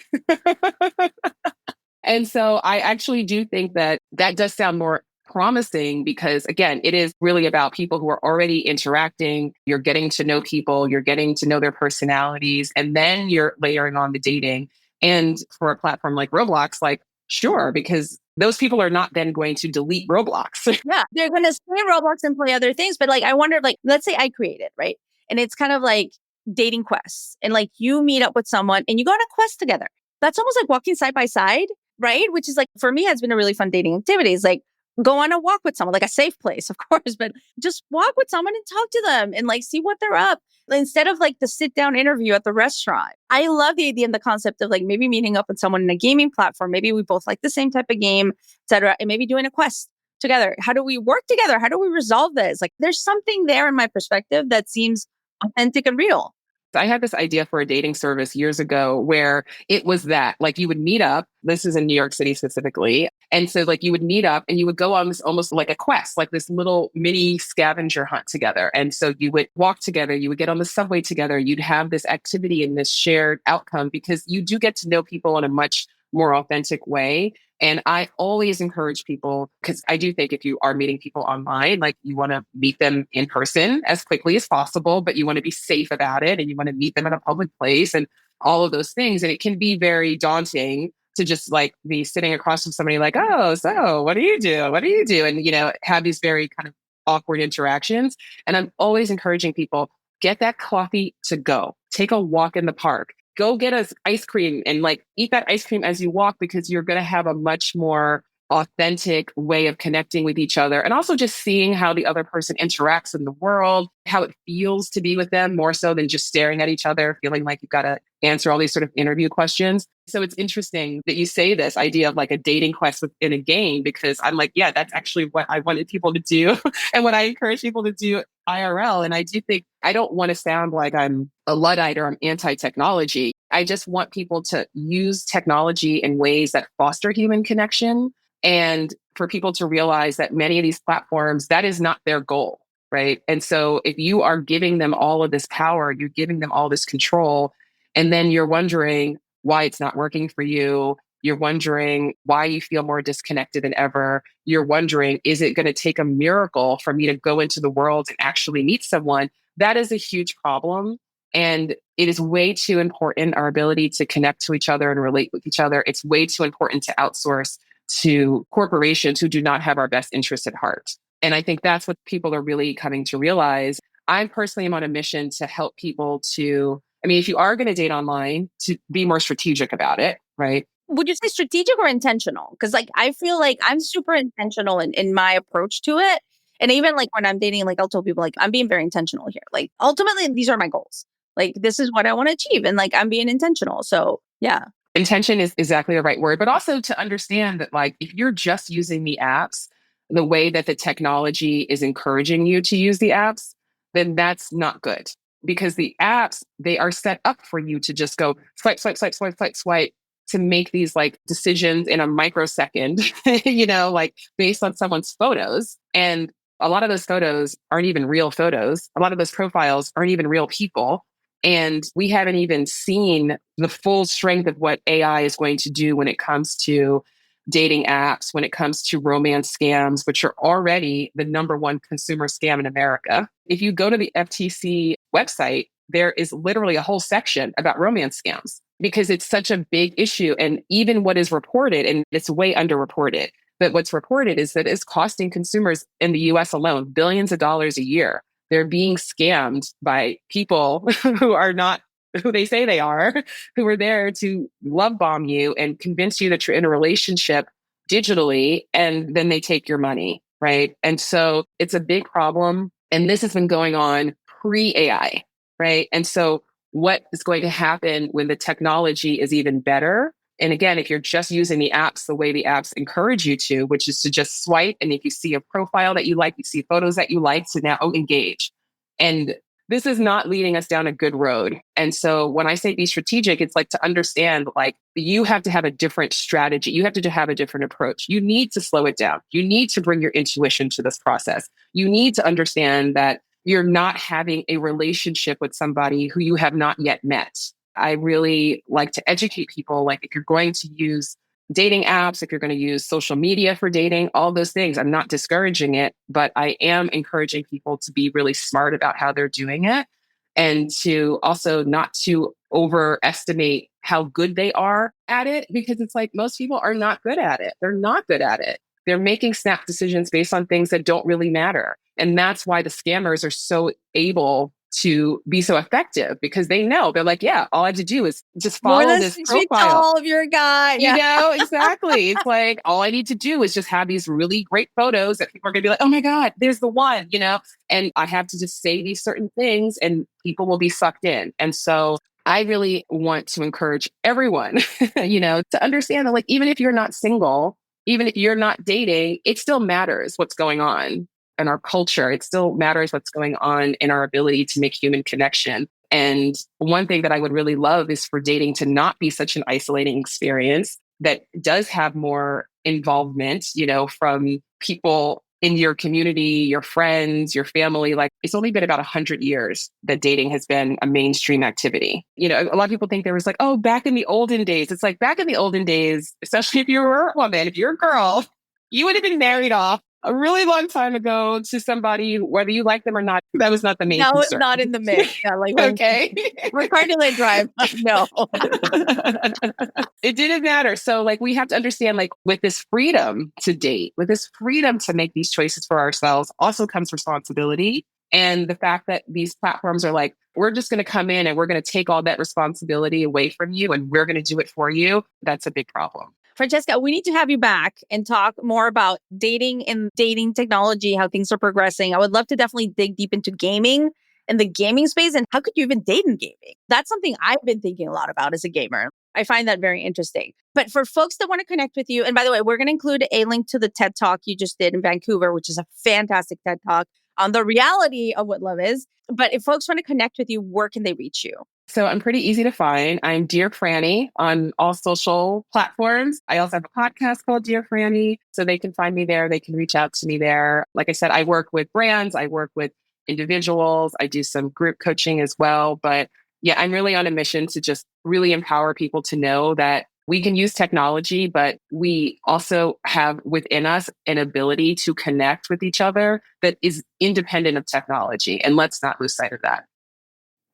And so I actually do think that does sound more promising because, again, it is really about people who are already interacting. You're getting to know people, you're getting to know their personalities, and then you're layering on the dating. And for a platform like Roblox, like, sure, because those people are not then going to delete Roblox. Yeah, they're going to stay in Roblox and play other things. But like, I wonder, like, let's say I create it, right? And it's kind of like dating quests. And like, you meet up with someone and you go on a quest together. That's almost like walking side by side, right? Which is like, for me, has been a really fun dating activity. It's like, go on a walk with someone, like a safe place, of course, but just walk with someone and talk to them and like see what they're up instead of like the sit down interview at the restaurant. I love the idea and the concept of like maybe meeting up with someone in a gaming platform. Maybe we both like the same type of game, et cetera, and maybe doing a quest together. How do we work together? How do we resolve this? Like there's something there in my perspective that seems authentic and real. I had this idea for a dating service years ago where it was that like you would meet up. This is in New York City specifically. And so like you would meet up and you would go on this almost like a quest, like this little mini scavenger hunt together. And so you would walk together, you would get on the subway together, you'd have this activity and this shared outcome because you do get to know people in a much more authentic way. And I always encourage people, because I do think if you are meeting people online, like you want to meet them in person as quickly as possible, but you want to be safe about it and you want to meet them in a public place and all of those things. And it can be very daunting to just like be sitting across from somebody like, oh, so what do you do? What do you do? And, you know, have these very kind of awkward interactions. And I'm always encouraging people, get that coffee to go, take a walk in the park. Go get us ice cream and like eat that ice cream as you walk because you're going to have a much more authentic way of connecting with each other and also just seeing how the other person interacts in the world, how it feels to be with them more so than just staring at each other, feeling like you've got to answer all these sort of interview questions. So it's interesting that you say this idea of like a dating quest within a game because I'm like, yeah, that's actually what I wanted people to do and what I encourage people to do IRL. And I do think I don't want to sound like I'm a Luddite or I'm anti-technology. I just want people to use technology in ways that foster human connection and for people to realize that many of these platforms, that is not their goal, right? And so if you are giving them all of this power, you're giving them all this control, and then you're wondering why it's not working for you. You're wondering why you feel more disconnected than ever. You're wondering, is it going to take a miracle for me to go into the world and actually meet someone? That is a huge problem. And it is way too important, our ability to connect to each other and relate with each other. It's way too important to outsource to corporations who do not have our best interests at heart. And I think that's what people are really coming to realize. I personally am on a mission to help people to, I mean, if you are going to date online, to be more strategic about it, right? Would you say strategic or intentional? Because like, I feel like I'm super intentional in my approach to it. And even like when I'm dating, like I'll tell people like, I'm being very intentional here. Like ultimately, these are my goals. Like, this is what I want to achieve. And like, I'm being intentional. So yeah. Intention is exactly the right word, but also to understand that like, if you're just using the apps, the way that the technology is encouraging you to use the apps, then that's not good. Because the apps, they are set up for you to just go swipe, swipe, swipe, swipe, swipe, swipe to make these like decisions in a microsecond, you know, like based on someone's photos. And a lot of those photos aren't even real photos. A lot of those profiles aren't even real people. And we haven't even seen the full strength of what AI is going to do when it comes to dating apps, when it comes to romance scams, which are already the number one consumer scam in America. If you go to the FTC website, there is literally a whole section about romance scams because it's such a big issue. And even what is reported, and it's way underreported, but what's reported is that it's costing consumers in the US alone billions of dollars a year. They're being scammed by people who are not who they say they are, who are there to love bomb you and convince you that you're in a relationship digitally, and then they take your money, right? And so it's a big problem. And this has been going on pre-AI, right? And so what is going to happen when the technology is even better? And again, if you're just using the apps the way the apps encourage you to, which is to just swipe, and if you see a profile that you like, you see photos that you like, to now engage. And this is not leading us down a good road. And so when I say be strategic, it's like to understand, like, you have to have a different strategy. You have to have a different approach. You need to slow it down. You need to bring your intuition to this process. You need to understand that you're not having a relationship with somebody who you have not yet met. I really like to educate people, like, if you're going to use dating apps, if you're going to use social media for dating, all those things. I'm not discouraging it, but I am encouraging people to be really smart about how they're doing it and to also not to overestimate how good they are at it, because it's like most people are not good at it. They're not good at it. They're making snap decisions based on things that don't really matter. And that's why the scammers are so able to be so effective, because they know, they're like, yeah, all I have to do is just follow this profile. All of your guy. You know, exactly. It's like, all I need to do is just have these really great photos that people are going to be like, oh my God, there's the one, you know, and I have to just say these certain things and people will be sucked in. And so I really want to encourage everyone, you know, to understand that, like, even if you're not single, even if you're not dating, it still matters what's going on in our culture. It still matters what's going on in our ability to make human connection. And one thing that I would really love is for dating to not be such an isolating experience, that does have more involvement, you know, from people in your community, your friends, your family. Like, it's only been about 100 years that dating has been a mainstream activity. You know, a lot of people think there was like, oh, back in the olden days. It's like, back in the olden days, especially if you were a woman, if you're a girl, you would have been married off a really long time ago to somebody, whether you like them or not. That was not the main concern. It's not in the mix. Yeah, like, okay. We're Cardilet Drive. No. It didn't matter. So, like, we have to understand, like, with this freedom to date, with this freedom to make these choices for ourselves, also comes responsibility. And the fact that these platforms are like, we're just going to come in and we're going to take all that responsibility away from you and we're going to do it for you. That's a big problem. Francesca, we need to have you back and talk more about dating and dating technology, how things are progressing. I would love to definitely dig deep into gaming and the gaming space, and how could you even date in gaming? That's something I've been thinking a lot about as a gamer. I find that very interesting. But for folks that want to connect with you, and by the way, we're going to include a link to the TED Talk you just did in Vancouver, which is a fantastic TED Talk on the reality of what love is. But if folks want to connect with you, where can they reach you? So I'm pretty easy to find. I'm Dear Franny on all social platforms. I also have a podcast called Dear Franny, so they can find me there. They can reach out to me there. Like I said, I work with brands. I work with individuals. I do some group coaching as well. But yeah, I'm really on a mission to just really empower people to know that we can use technology, but we also have within us an ability to connect with each other that is independent of technology. And let's not lose sight of that.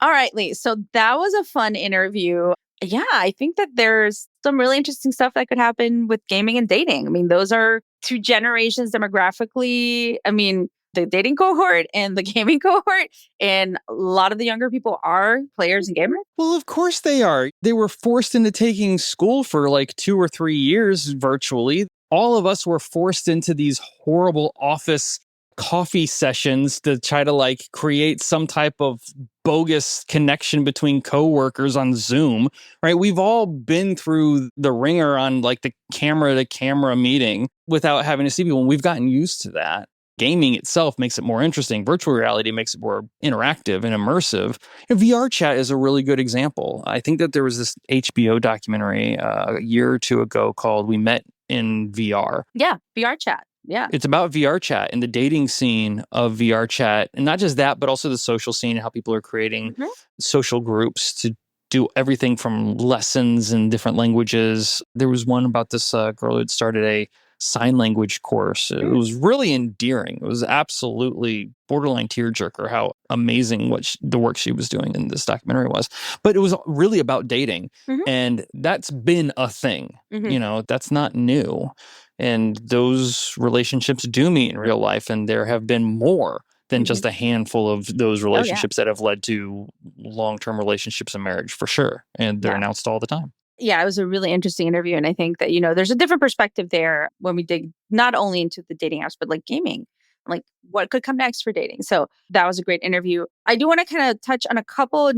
All right, Lee. So that was a fun interview. Yeah, I think that there's some really interesting stuff that could happen with gaming and dating. I mean, those are two generations demographically. I mean, the dating cohort and the gaming cohort. And a lot of the younger people are players and gamers. Well, of course they are. They were forced into taking school for like 2 or 3 years virtually. All of us were forced into these horrible office coffee sessions to try to like create some type of bogus connection between coworkers on Zoom, right? We've all been through the ringer on like the camera to camera meeting without having to see people. And we've gotten used to that. Gaming itself makes it more interesting. Virtual reality makes it more interactive and immersive. And VR chat is a really good example. I think that there was this HBO documentary a year or two ago called We Met in VR. Yeah, VR chat. Yeah. It's about VR chat and the dating scene of VR chat. And not just that, but also the social scene and how people are creating social groups to do everything from lessons in different languages. There was one about this girl who had started a sign language course. It was really endearing. It was absolutely borderline tearjerker how amazing the work she was doing in this documentary was. But it was really about dating. And that's been a thing. You know, that's not new. And those relationships do meet in real life. And there have been more than just a handful of those relationships that have led to long-term relationships and marriage for sure. And they're announced all the time. Yeah, it was a really interesting interview. And I think that, you know, there's a different perspective there when we dig not only into the dating apps, but like gaming, like what could come next for dating. So that was a great interview. I do want to kind of touch on a couple of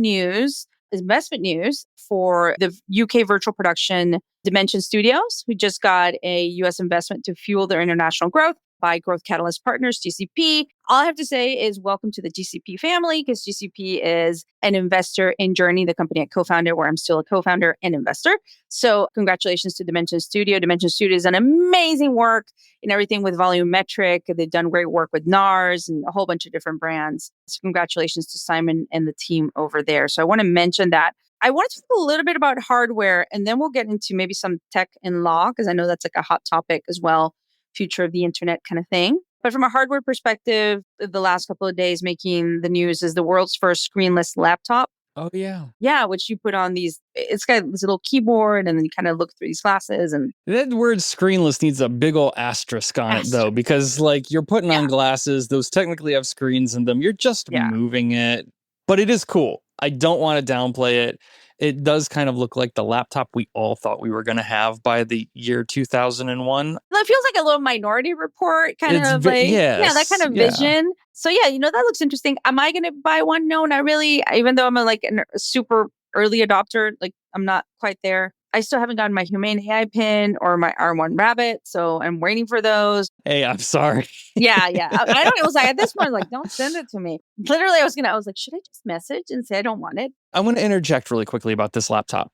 investment news for the UK virtual production Dimension Studios, who just got a US investment to fuel their international growth by Growth Catalyst Partners, GCP. All I have to say is welcome to the GCP family, because GCP is an investor in Journey, the company I co-founded, where I'm still a co-founder and investor. So congratulations to Dimension Studio. Dimension Studio has done amazing work in everything with volumetric. They've done great work with NARS and a whole bunch of different brands. So congratulations to Simon and the team over there. So I want to mention that. I want to talk a little bit about hardware, and then we'll get into maybe some tech and law, because I know that's like a hot topic as well, future of the internet kind of thing. But from a hardware perspective, the last couple of days making the news is the world's first screenless laptop. Oh, yeah. Yeah, which you put on it's got this little keyboard, and then you kind of look through these glasses. And That word screenless needs a big old asterisk on it, though, because like you're putting on glasses, those technically have screens in them. You're just moving it, but it is cool. I don't want to downplay it. It does kind of look like the laptop we all thought we were going to have by the year 2001. It feels like a little Minority Report kind of like, that kind of vision. So that looks interesting. Am I going to buy one? No, not really. Even though I'm a super early adopter, like I'm not quite there. I still haven't gotten my Humane AI pin or my R1 Rabbit, so I'm waiting for those. Hey, I'm sorry. I don't. It was like at this point, like, don't send it to me. Literally, I was like, should I just message and say I don't want it? I'm going to interject really quickly about this laptop.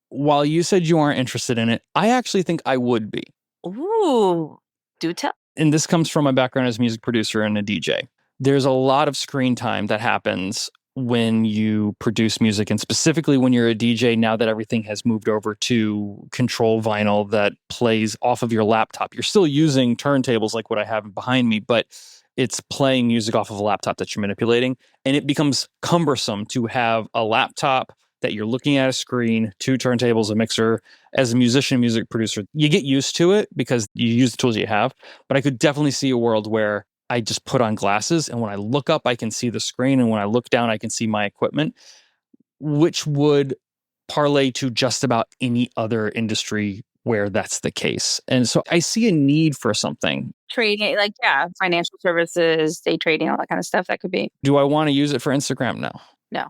While you said you aren't interested in it, I actually think I would be. Ooh, do tell. And this comes from my background as a music producer and a DJ. There's a lot of screen time that happens when you produce music, and specifically when you're a DJ, now that everything has moved over to control vinyl that plays off of your laptop. You're still using turntables like what I have behind me, but it's playing music off of a laptop that you're manipulating. And it becomes cumbersome to have a laptop that you're looking at a screen, 2 turntables, a mixer. As a musician, music producer, you get used to it because you use the tools you have. But I could definitely see a world where I just put on glasses, and when I look up, I can see the screen, and when I look down, I can see my equipment, which would parlay to just about any other industry where that's the case. And so I see a need for something. Trading, financial services, day trading, all that kind of stuff that could be. Do I want to use it for Instagram? No.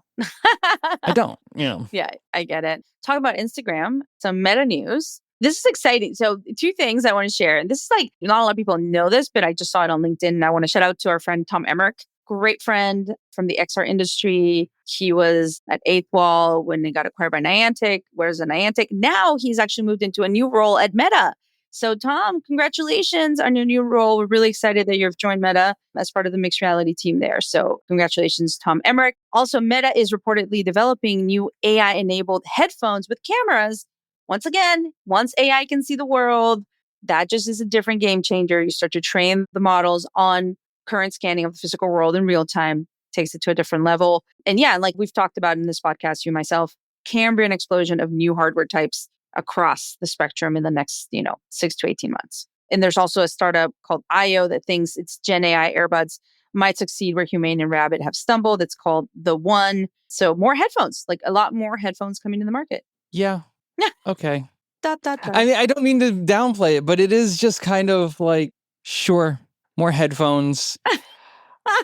I don't, Yeah, I get it. Talk about Instagram, some meta news. This is exciting. So 2 things I want to share. And this is like, not a lot of people know this, but I just saw it on LinkedIn. And I want to shout out to our friend, Tom Emmerich, great friend from the XR industry. He was at 8th Wall when they got acquired by Niantic. Where's the Niantic? Now he's actually moved into a new role at Meta. So Tom, congratulations on your new role. We're really excited that you've joined Meta as part of the mixed reality team there. So congratulations, Tom Emmerich. Also, Meta is reportedly developing new AI-enabled headphones with cameras. Once again, once AI can see the world, that just is a different game changer. You start to train the models on current scanning of the physical world in real time, takes it to a different level. And like we've talked about in this podcast, you and myself, Cambrian explosion of new hardware types across the spectrum in the next, 6 to 18 months. And there's also a startup called IO that thinks its Gen AI earbuds might succeed where Humane and Rabbit have stumbled. It's called The One. So more headphones, like a lot more headphones coming to the market. Yeah. Okay. I mean, I don't mean to downplay it, but it is just kind of like, sure, more headphones.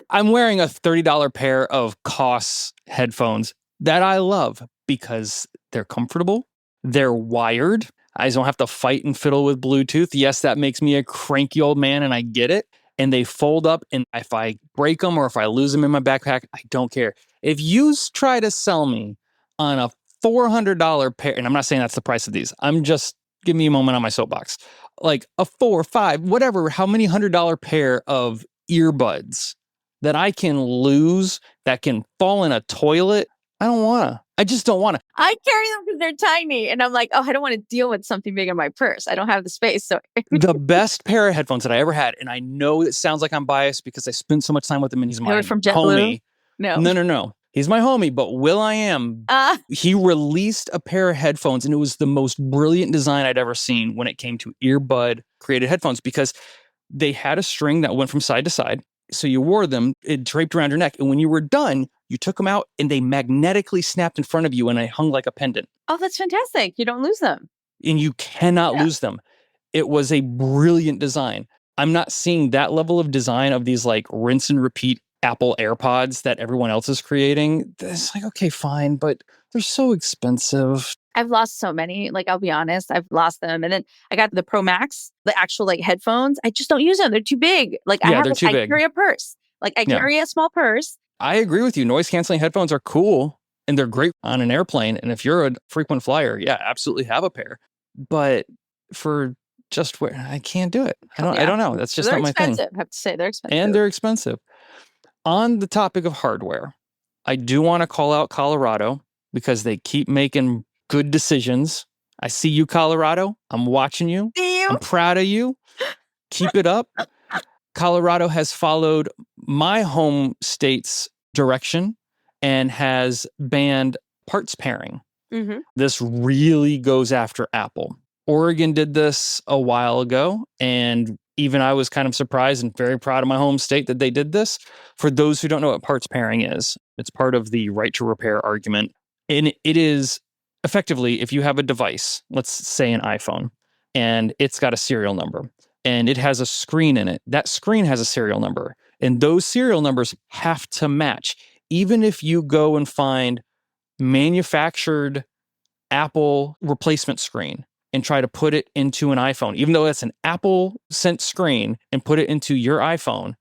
I'm wearing a $30 pair of COS headphones that I love because they're comfortable. They're wired. I don't have to fight and fiddle with Bluetooth. Yes, that makes me a cranky old man, and I get it. And they fold up, and if I break them or if I lose them in my backpack, I don't care. If you try to sell me on a $400 pair, and I'm not saying that's the price of these, I'm just giving me a moment on my soapbox, like a 4 or 5, whatever, how many $100 pair of earbuds that I can lose, that can fall in a toilet, I just don't want to. I carry them because they're tiny. And I'm like, I don't want to deal with something big in my purse. I don't have the space. So the best pair of headphones that I ever had, and I know it sounds like I'm biased because I spent so much time with him and he's my from homie. No. He's my homie, but Will.i.am, he released a pair of headphones, and it was the most brilliant design I'd ever seen when it came to earbud created headphones, because they had a string that went from side to side. So you wore them, it draped around your neck. And when you were done, you took them out and they magnetically snapped in front of you and they hung like a pendant. Oh, that's fantastic. You don't lose them. And you cannot lose them. It was a brilliant design. I'm not seeing that level of design of these like rinse and repeat Apple AirPods that everyone else is creating. It's like, okay, fine, but they're so expensive. I've lost so many. Like, I'll be honest, I've lost them. And then I got the Pro Max, the actual like headphones. I just don't use them. They're too big. Like I carry a purse. Like I carry a small purse. I agree with you. Noise canceling headphones are cool and they're great on an airplane. And if you're a frequent flyer, absolutely have a pair. But for just where I can't do it. I don't know. That's just not my thing. I have to say they're expensive. And they're expensive. On the topic of hardware, I do want to call out Colorado. because they keep making good decisions. I see you, Colorado. I'm watching you. See you? I'm proud of you. Keep it up. Colorado has followed my home state's direction and has banned parts pairing. Mm-hmm. This really goes after Apple. Oregon did this a while ago, and even I was kind of surprised and very proud of my home state that they did this. For those who don't know what parts pairing is, it's part of the right to repair argument. And it is effectively, if you have a device, let's say an iPhone, and it's got a serial number, and it has a screen in it, that screen has a serial number, and those serial numbers have to match. Even if you go and find manufactured Apple replacement screen and try to put it into an iPhone, even though it's an Apple sent screen, and put it into your iPhone,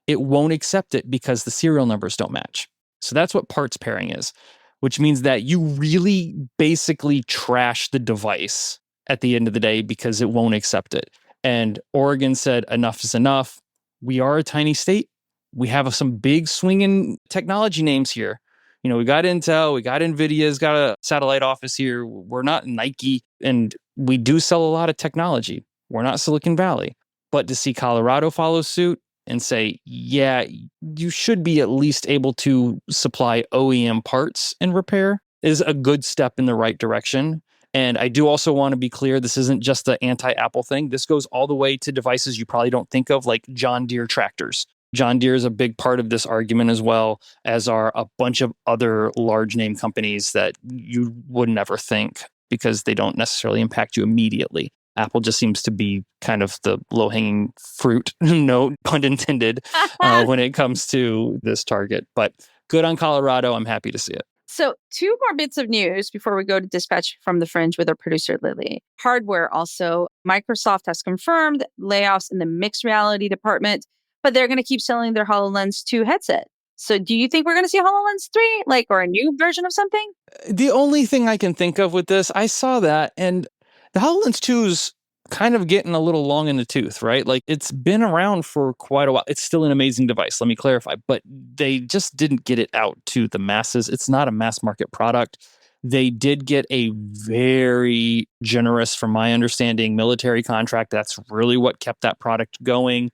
it won't accept it because the serial numbers don't match. So that's what parts pairing is, which means that you really basically trash the device at the end of the day because it won't accept it. And Oregon said, enough is enough. We are a tiny state. We have some big swinging technology names here. You know, we got Intel, we got NVIDIA's got a satellite office here. We're not Nike, and we do sell a lot of technology. We're not Silicon Valley. But to see Colorado follow suit and say, yeah, you should be at least able to supply OEM parts and repair is a good step in the right direction. And I do also want to be clear, this isn't just the anti-Apple thing. This goes all the way to devices you probably don't think of, like John Deere tractors. John Deere is a big part of this argument, as well as are a bunch of other large name companies that you would never think because they don't necessarily impact you immediately. Apple just seems to be kind of the low-hanging fruit, no pun intended, when it comes to this target. But good on Colorado. I'm happy to see it. So 2 more bits of news before we go to Dispatch from the Fringe with our producer, Lily. Hardware also. Microsoft has confirmed layoffs in the mixed reality department, but they're going to keep selling their HoloLens 2 headset. So do you think we're going to see HoloLens 3, or a new version of something? The only thing I can think of with this, I saw that, and the HoloLens 2's kind of getting a little long in the tooth, right? Like, it's been around for quite a while. It's still an amazing device, let me clarify, but they just didn't get it out to the masses. It's not a mass market product. They did get a very generous, from my understanding, military contract. That's really what kept that product going.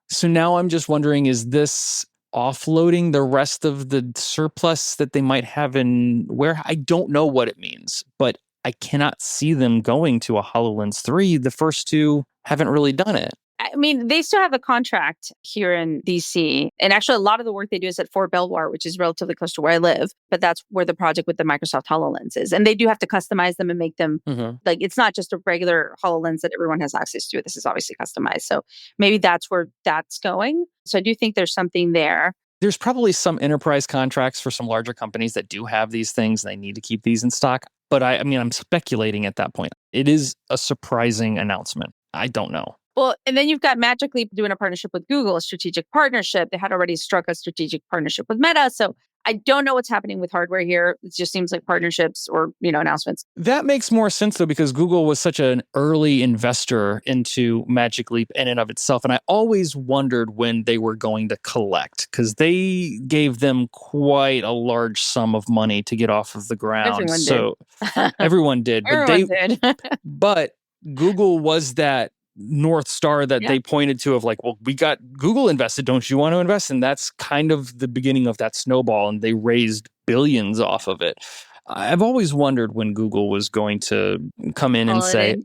So now I'm just wondering, is this offloading the rest of the surplus that they might have in where? I don't know what it means, but I cannot see them going to a HoloLens 3. The first 2 haven't really done it. I mean, they still have a contract here in DC. And actually, a lot of the work they do is at Fort Belvoir, which is relatively close to where I live. But that's where the project with the Microsoft HoloLens is. And they do have to customize them and make them, it's not just a regular HoloLens that everyone has access to. This is obviously customized. So maybe that's where that's going. So I do think there's something there. There's probably some enterprise contracts for some larger companies that do have these things and they need to keep these in stock. But I'm speculating at that point. It is a surprising announcement. I don't know. Well, and then you've got Magic Leap doing a partnership with Google, a strategic partnership. They had already struck a strategic partnership with Meta. So I don't know what's happening with hardware here. It just seems like partnerships or, announcements. That makes more sense, though, because Google was such an early investor into Magic Leap in and of itself. And I always wondered when they were going to collect, because they gave them quite a large sum of money to get off of the ground. Everyone did. But Google was that North Star that they pointed to of we got Google invested, don't you want to invest? And that's kind of the beginning of that snowball, and they raised billions off of it. I've always wondered when Google was going to come in and say,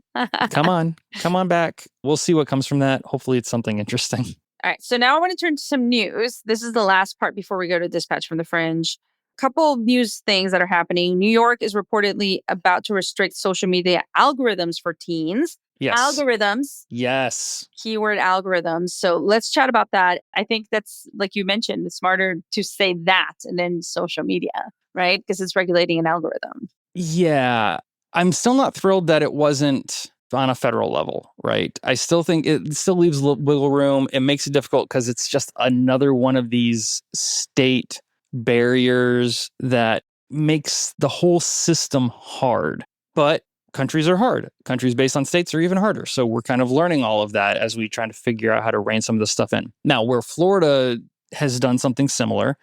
come on back. We'll see what comes from that. Hopefully it's something interesting. All right. So now I want to turn to some news. This is the last part before we go to Dispatch from the Fringe. Couple news things that are happening. New York is reportedly about to restrict social media algorithms for teens. Yes. Algorithms. Yes. Keyword algorithms. So let's chat about that. I think that's, like you mentioned, it's smarter to say that and then social media, right? Because it's regulating an algorithm. Yeah. I'm still not thrilled that it wasn't on a federal level, right? I still think it still leaves wiggle room. It makes it difficult because it's just another one of these state barriers that makes the whole system hard. But countries are hard. Countries based on states are even harder. So we're kind of learning all of that as we try to figure out how to rein some of this stuff in. Now, where Florida has done something similar,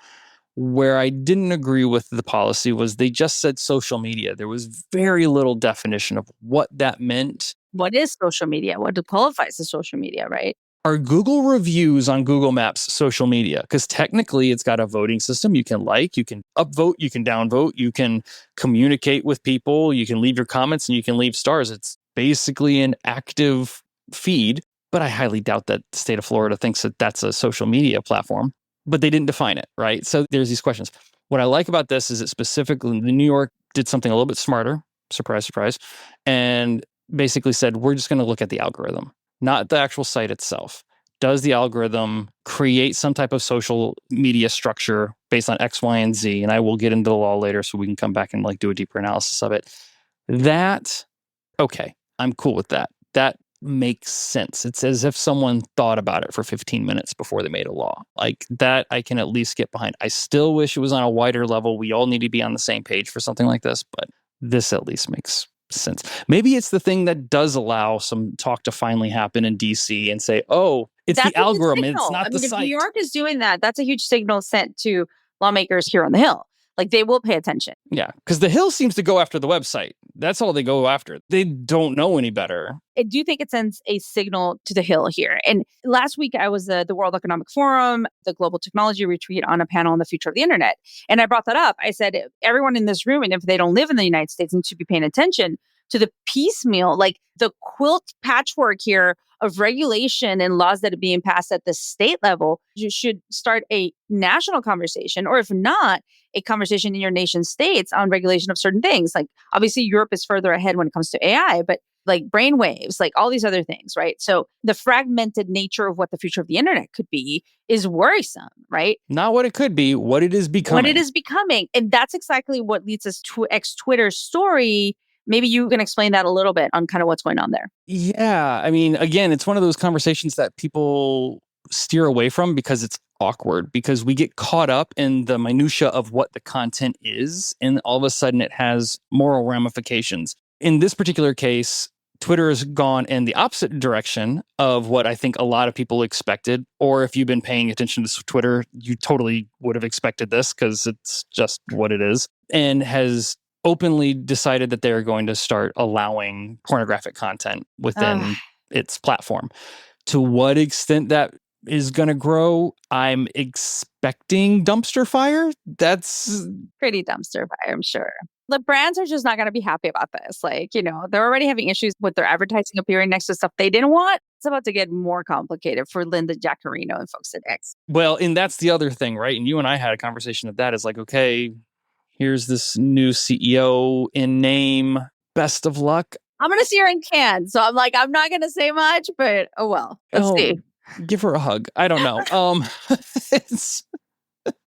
Where I didn't agree with the policy was they just said social media. There was very little definition of what that meant. What is social media? What qualifies as social media, right? Are Google reviews on Google Maps social media? Because technically it's got a voting system. You can you can upvote, you can downvote, you can communicate with people, you can leave your comments, and you can leave stars. It's basically an active feed, but I highly doubt that the state of Florida thinks that that's a social media platform. But they didn't define it, right? So there's these questions. What I like about this is that specifically New York did something a little bit smarter, surprise, surprise, and basically said, we're just going to look at the algorithm, not the actual site itself. Does the algorithm create some type of social media structure based on X, Y, and Z? And I will get into the law later so we can come back and do a deeper analysis of it. Okay, I'm cool with that. That makes sense. It's as if someone thought about it for 15 minutes before they made a law. Like that, I can at least get behind. I still wish it was on a wider level. We all need to be on the same page for something like this, but this at least makes sense. Maybe it's the thing that does allow some talk to finally happen in DC and say, oh, it's the algorithm, it's not the site. If New York is doing that, that's a huge signal sent to lawmakers here on the Hill. Like they will pay attention. Yeah, because the Hill seems to go after the website. That's all they go after. They don't know any better. I do think it sends a signal to the Hill here. And last week, I was at the World Economic Forum, the Global Technology Retreat, on a panel on the future of the internet. And I brought that up. I said, everyone in this room, and if they don't live in the United States, needs to be paying attention to the piecemeal, like the quilt patchwork here of regulation and laws that are being passed at the state level. You should start a national conversation, or if not, a conversation in your nation states on regulation of certain things. Like obviously Europe is further ahead when it comes to AI, but like brainwaves, like all these other things, right? So the fragmented nature of what the future of the internet could be is worrisome, right? Not what it could be, what it is becoming. What it is becoming. And that's exactly what leads us to Twitter's story. Maybe you can explain that a little bit on kind of what's going on there. Yeah. I mean, again, it's one of those conversations that people steer away from because it's awkward, because we get caught up in the minutia of what the content is, and all of a sudden it has moral ramifications. In this particular case, Twitter has gone in the opposite direction of what I think a lot of people expected. Or if you've been paying attention to Twitter, you totally would have expected this because it's just what it is, and has openly decided that they're going to start allowing pornographic content within its platform. To what extent that is going to grow, I'm expecting dumpster fire. That's pretty dumpster fire, I'm sure. The brands are just not going to be happy about this. Like, they're already having issues with their advertising appearing next to stuff they didn't want. It's about to get more complicated for Linda Jaccarino and folks at X. Well, and that's the other thing, right? And you and I had a conversation of that. Is like, okay, here's this new CEO in name. Best of luck. I'm going to see her in Cannes. So I'm like, I'm not going to say much, but oh well. Let's see. Give her a hug. I don't know.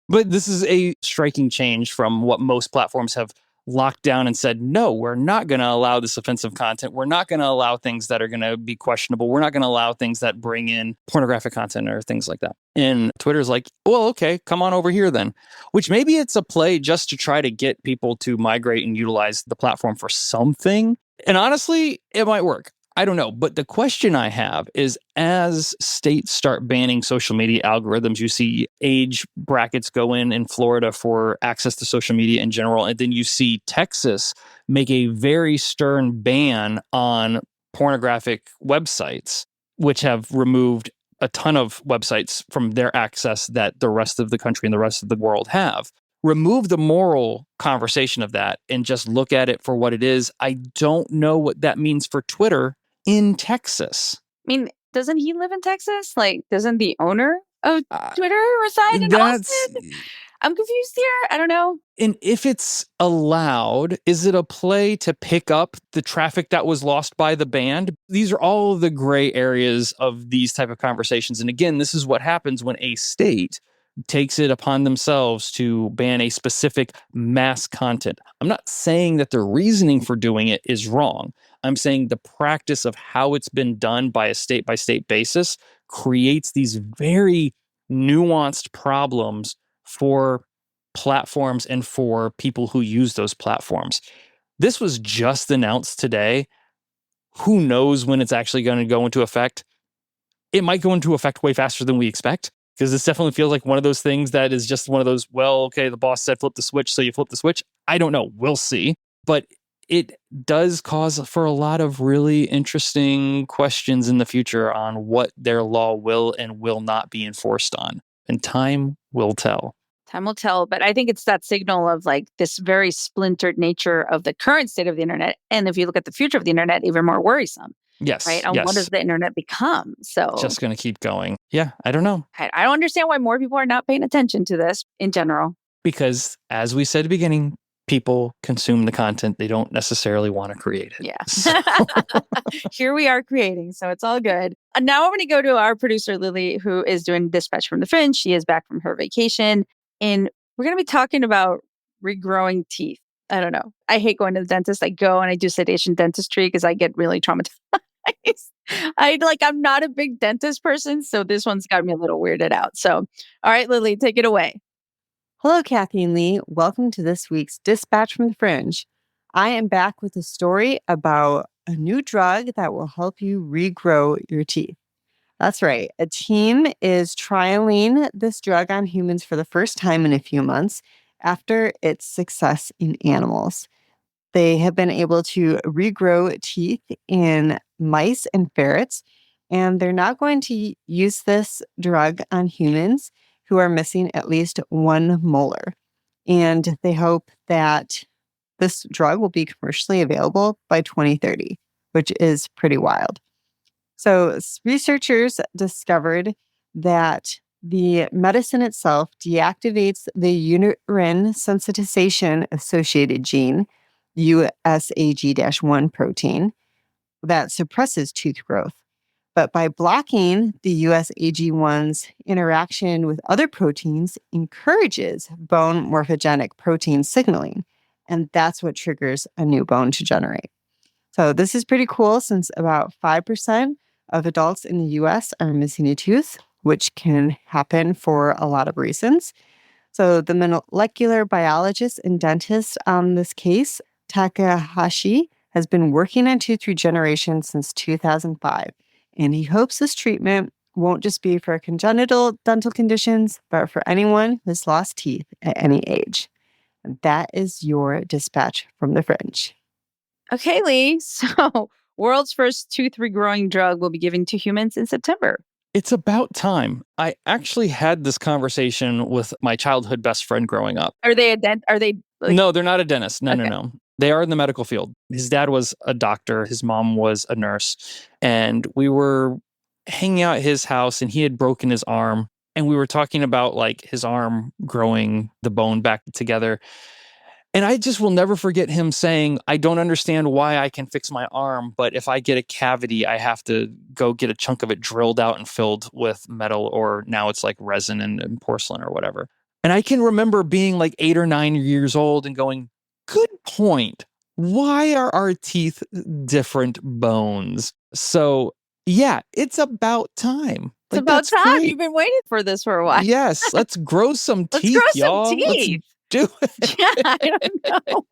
But this is a striking change from what most platforms have locked down and said, no, we're not going to allow this offensive content. We're not going to allow things that are going to be questionable. We're not going to allow things that bring in pornographic content or things like that. And Twitter's like, well, okay, come on over here then. Which maybe it's a play just to try to get people to migrate and utilize the platform for something. And honestly, it might work. I don't know. But the question I have is, as states start banning social media algorithms, you see age brackets go in Florida for access to social media in general. And then you see Texas make a very stern ban on pornographic websites, which have removed a ton of websites from their access that the rest of the country and the rest of the world have. Remove the moral conversation of that and just look at it for what it is. I don't know what that means for Twitter in Texas. I mean, doesn't he live in Texas? Like, doesn't the owner of Twitter reside in Austin? I'm confused here. I don't know. And if it's allowed, is it a play to pick up the traffic that was lost by the ban? These are all the gray areas of these type of conversations. And again, this is what happens when a state takes it upon themselves to ban a specific mass content. I'm not saying that their reasoning for doing it is wrong. I'm saying the practice of how it's been done by a state-by-state basis creates these very nuanced problems for platforms and for people who use those platforms. This was just announced today. Who knows when it's actually going to go into effect? It might go into effect way faster than we expect. Because this definitely feels like one of those things that is just one of those, well, okay, the boss said flip the switch, so you flip the switch. I don't know. We'll see. But it does cause for a lot of really interesting questions in the future on what their law will and will not be enforced on. And time will tell. Time will tell, but I think it's that signal of like this very splintered nature of the current state of the internet. And if you look at the future of the internet, even more worrisome. Yes. Right? And yes. what does the internet become? So Just going to keep going. Yeah, I don't know. I don't understand why more people are not paying attention to this in general. Because as we said at the beginning, people consume the content. They don't necessarily want to create it. Yeah. So. Here we are creating, so it's all good. And now I'm going to go to our producer, Lily, who is doing Dispatch from the Fringe. She is back from her vacation. And we're going to be talking about regrowing teeth. I don't know. I hate going to the dentist. I go and I do sedation dentistry because I get really traumatized. I'm not a big dentist person, so this one's got me a little weirded out. So, all right, Lily, take it away. Hello, Cathy and Lee. Welcome to this week's Dispatch from the Fringe. I am back with a story about a new drug that will help you regrow your teeth. That's right. A team is trialing this drug on humans for the first time in a few months after its success in animals. They have been able to regrow teeth in mice and ferrets, and they're now going to use this drug on humans who are missing at least one molar. And they hope that this drug will be commercially available by 2030, which is pretty wild. So researchers discovered that the medicine itself deactivates the uterine sensitization associated gene, USAG-1 protein, that suppresses tooth growth. But by blocking the USAG1's interaction with other proteins, encourages bone morphogenic protein signaling. And that's what triggers a new bone to generate. So this is pretty cool since about 5% of adults in the US are missing a tooth, which can happen for a lot of reasons. So the molecular biologist and dentist on this case, Takahashi, has been working on tooth regeneration since 2005. And he hopes this treatment won't just be for congenital dental conditions, but for anyone who's lost teeth at any age. And that is your dispatch from the Fringe. Okay, Lee. So, world's first tooth regrowing drug will be given to humans in September. It's about time. I actually had this conversation with my childhood best friend growing up. Are they a dent? Are they? No, they're not a dentist. Okay. No. They are in the medical field. His dad was a doctor. His mom was a nurse. And we were hanging out at his house and he had broken his arm. And we were talking about like his arm growing the bone back together. And I just will never forget him saying, I don't understand why I can fix my arm, but if I get a cavity, I have to go get a chunk of it drilled out and filled with metal, or now it's like resin and porcelain or whatever. And I can remember being like 8 or 9 years old and going, good point. Why are our teeth different bones? So yeah, it's about time. It's about time. Great. You've been waiting for this for a while. Yes, let's grow some teeth, y'all. Some teeth. Do it. Yeah, I don't know.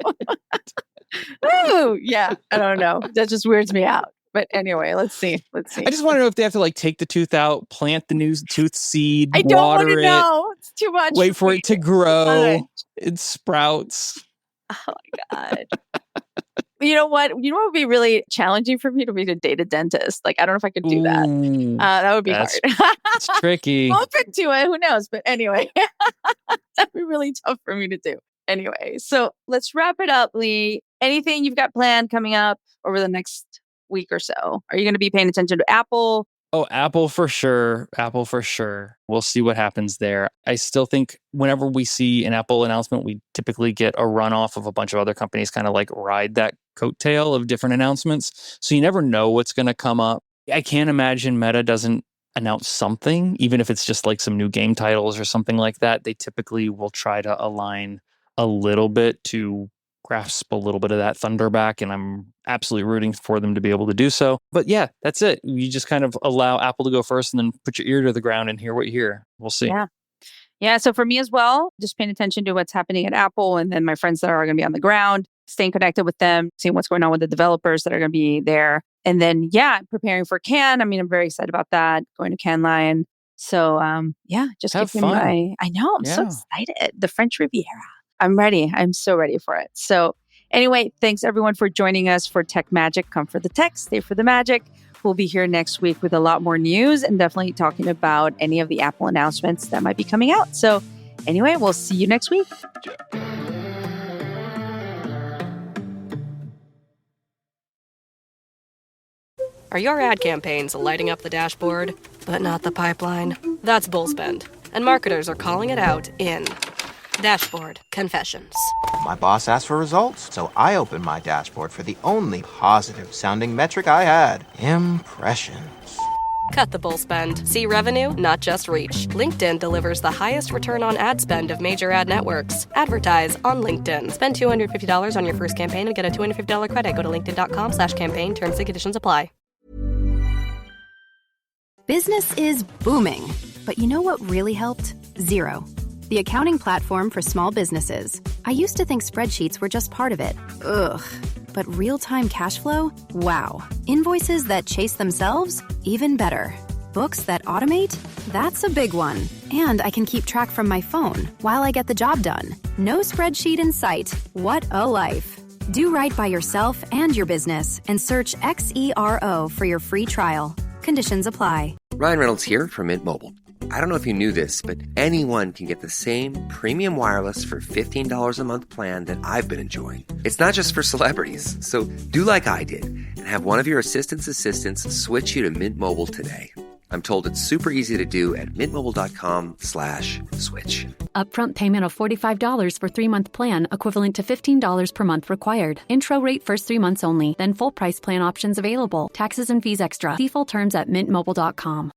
Ooh, yeah, I don't know. That just weirds me out. But anyway, let's see. I just want to know if they have to like take the tooth out, plant the new tooth seed, I don't water want to it. know. It's too much. Wait for it to grow. Right. It sprouts. Oh my God. You know what? You know what would be really challenging for me to be to date a dentist? Like, I don't know if I could do that. That would be hard. It's tricky. Open to it. Who knows? But anyway, that'd be really tough for me to do. Anyway, so let's wrap it up, Lee. Anything you've got planned coming up over the next week or so? Are you going to be paying attention to Apple? Oh, Apple for sure. Apple for sure. We'll see what happens there. I still think whenever we see an Apple announcement, we typically get a runoff of a bunch of other companies kind of like ride that coattail of different announcements. So you never know what's going to come up. I can't imagine Meta doesn't announce something, even if it's just like some new game titles or something like that. They typically will try to align a little bit to grasp a little bit of that thunder back, and I'm absolutely rooting for them to be able to do so. But yeah, that's it. You just kind of allow Apple to go first and then put your ear to the ground and hear what you hear. We'll see. Yeah. So for me as well, just paying attention to what's happening at Apple, and then my friends that are going to be on the ground, staying connected with them, seeing what's going on with the developers that are going to be there. And then, preparing for Cannes. I mean, I'm very excited about that, going to Cannes Lion. So, just Have keeping fun. I know, I'm so Yeah. excited. The French Riviera. I'm ready. I'm so ready for it. So, anyway, thanks everyone for joining us for Tech Magic. Come for the tech, stay for the magic. We'll be here next week with a lot more news and definitely talking about any of the Apple announcements that might be coming out. So, anyway, we'll see you next week. Are your ad campaigns lighting up the dashboard, but not the pipeline? That's bullspend, and marketers are calling it out in Dashboard Confessions. My boss asked for results, so I opened my dashboard for the only positive-sounding metric I had: impressions. Cut the bullspend. See revenue, not just reach. LinkedIn delivers the highest return on ad spend of major ad networks. Advertise on LinkedIn. Spend $250 on your first campaign and get a $250 credit. Go to linkedin.com/campaign. Terms and conditions apply. Business is booming. But you know what really helped? Xero, the accounting platform for small businesses. I used to think spreadsheets were just part of it. Ugh. But real-time cash flow? Wow. Invoices that chase themselves? Even better. Books that automate? That's a big one. And I can keep track from my phone while I get the job done. No spreadsheet in sight. What a life. Do right by yourself and your business and search Xero for your free trial. Conditions apply. Ryan Reynolds here from Mint Mobile. I don't know if you knew this, but anyone can get the same premium wireless for $15 a month plan that I've been enjoying. It's not just for celebrities. So do like I did and have one of your assistants switch you to Mint Mobile today. I'm told it's super easy to do at mintmobile.com/switch. Upfront payment of $45 for 3-month plan, equivalent to $15 per month required. Intro rate first 3 months only, then full price plan options available. Taxes and fees extra. See full terms at mintmobile.com.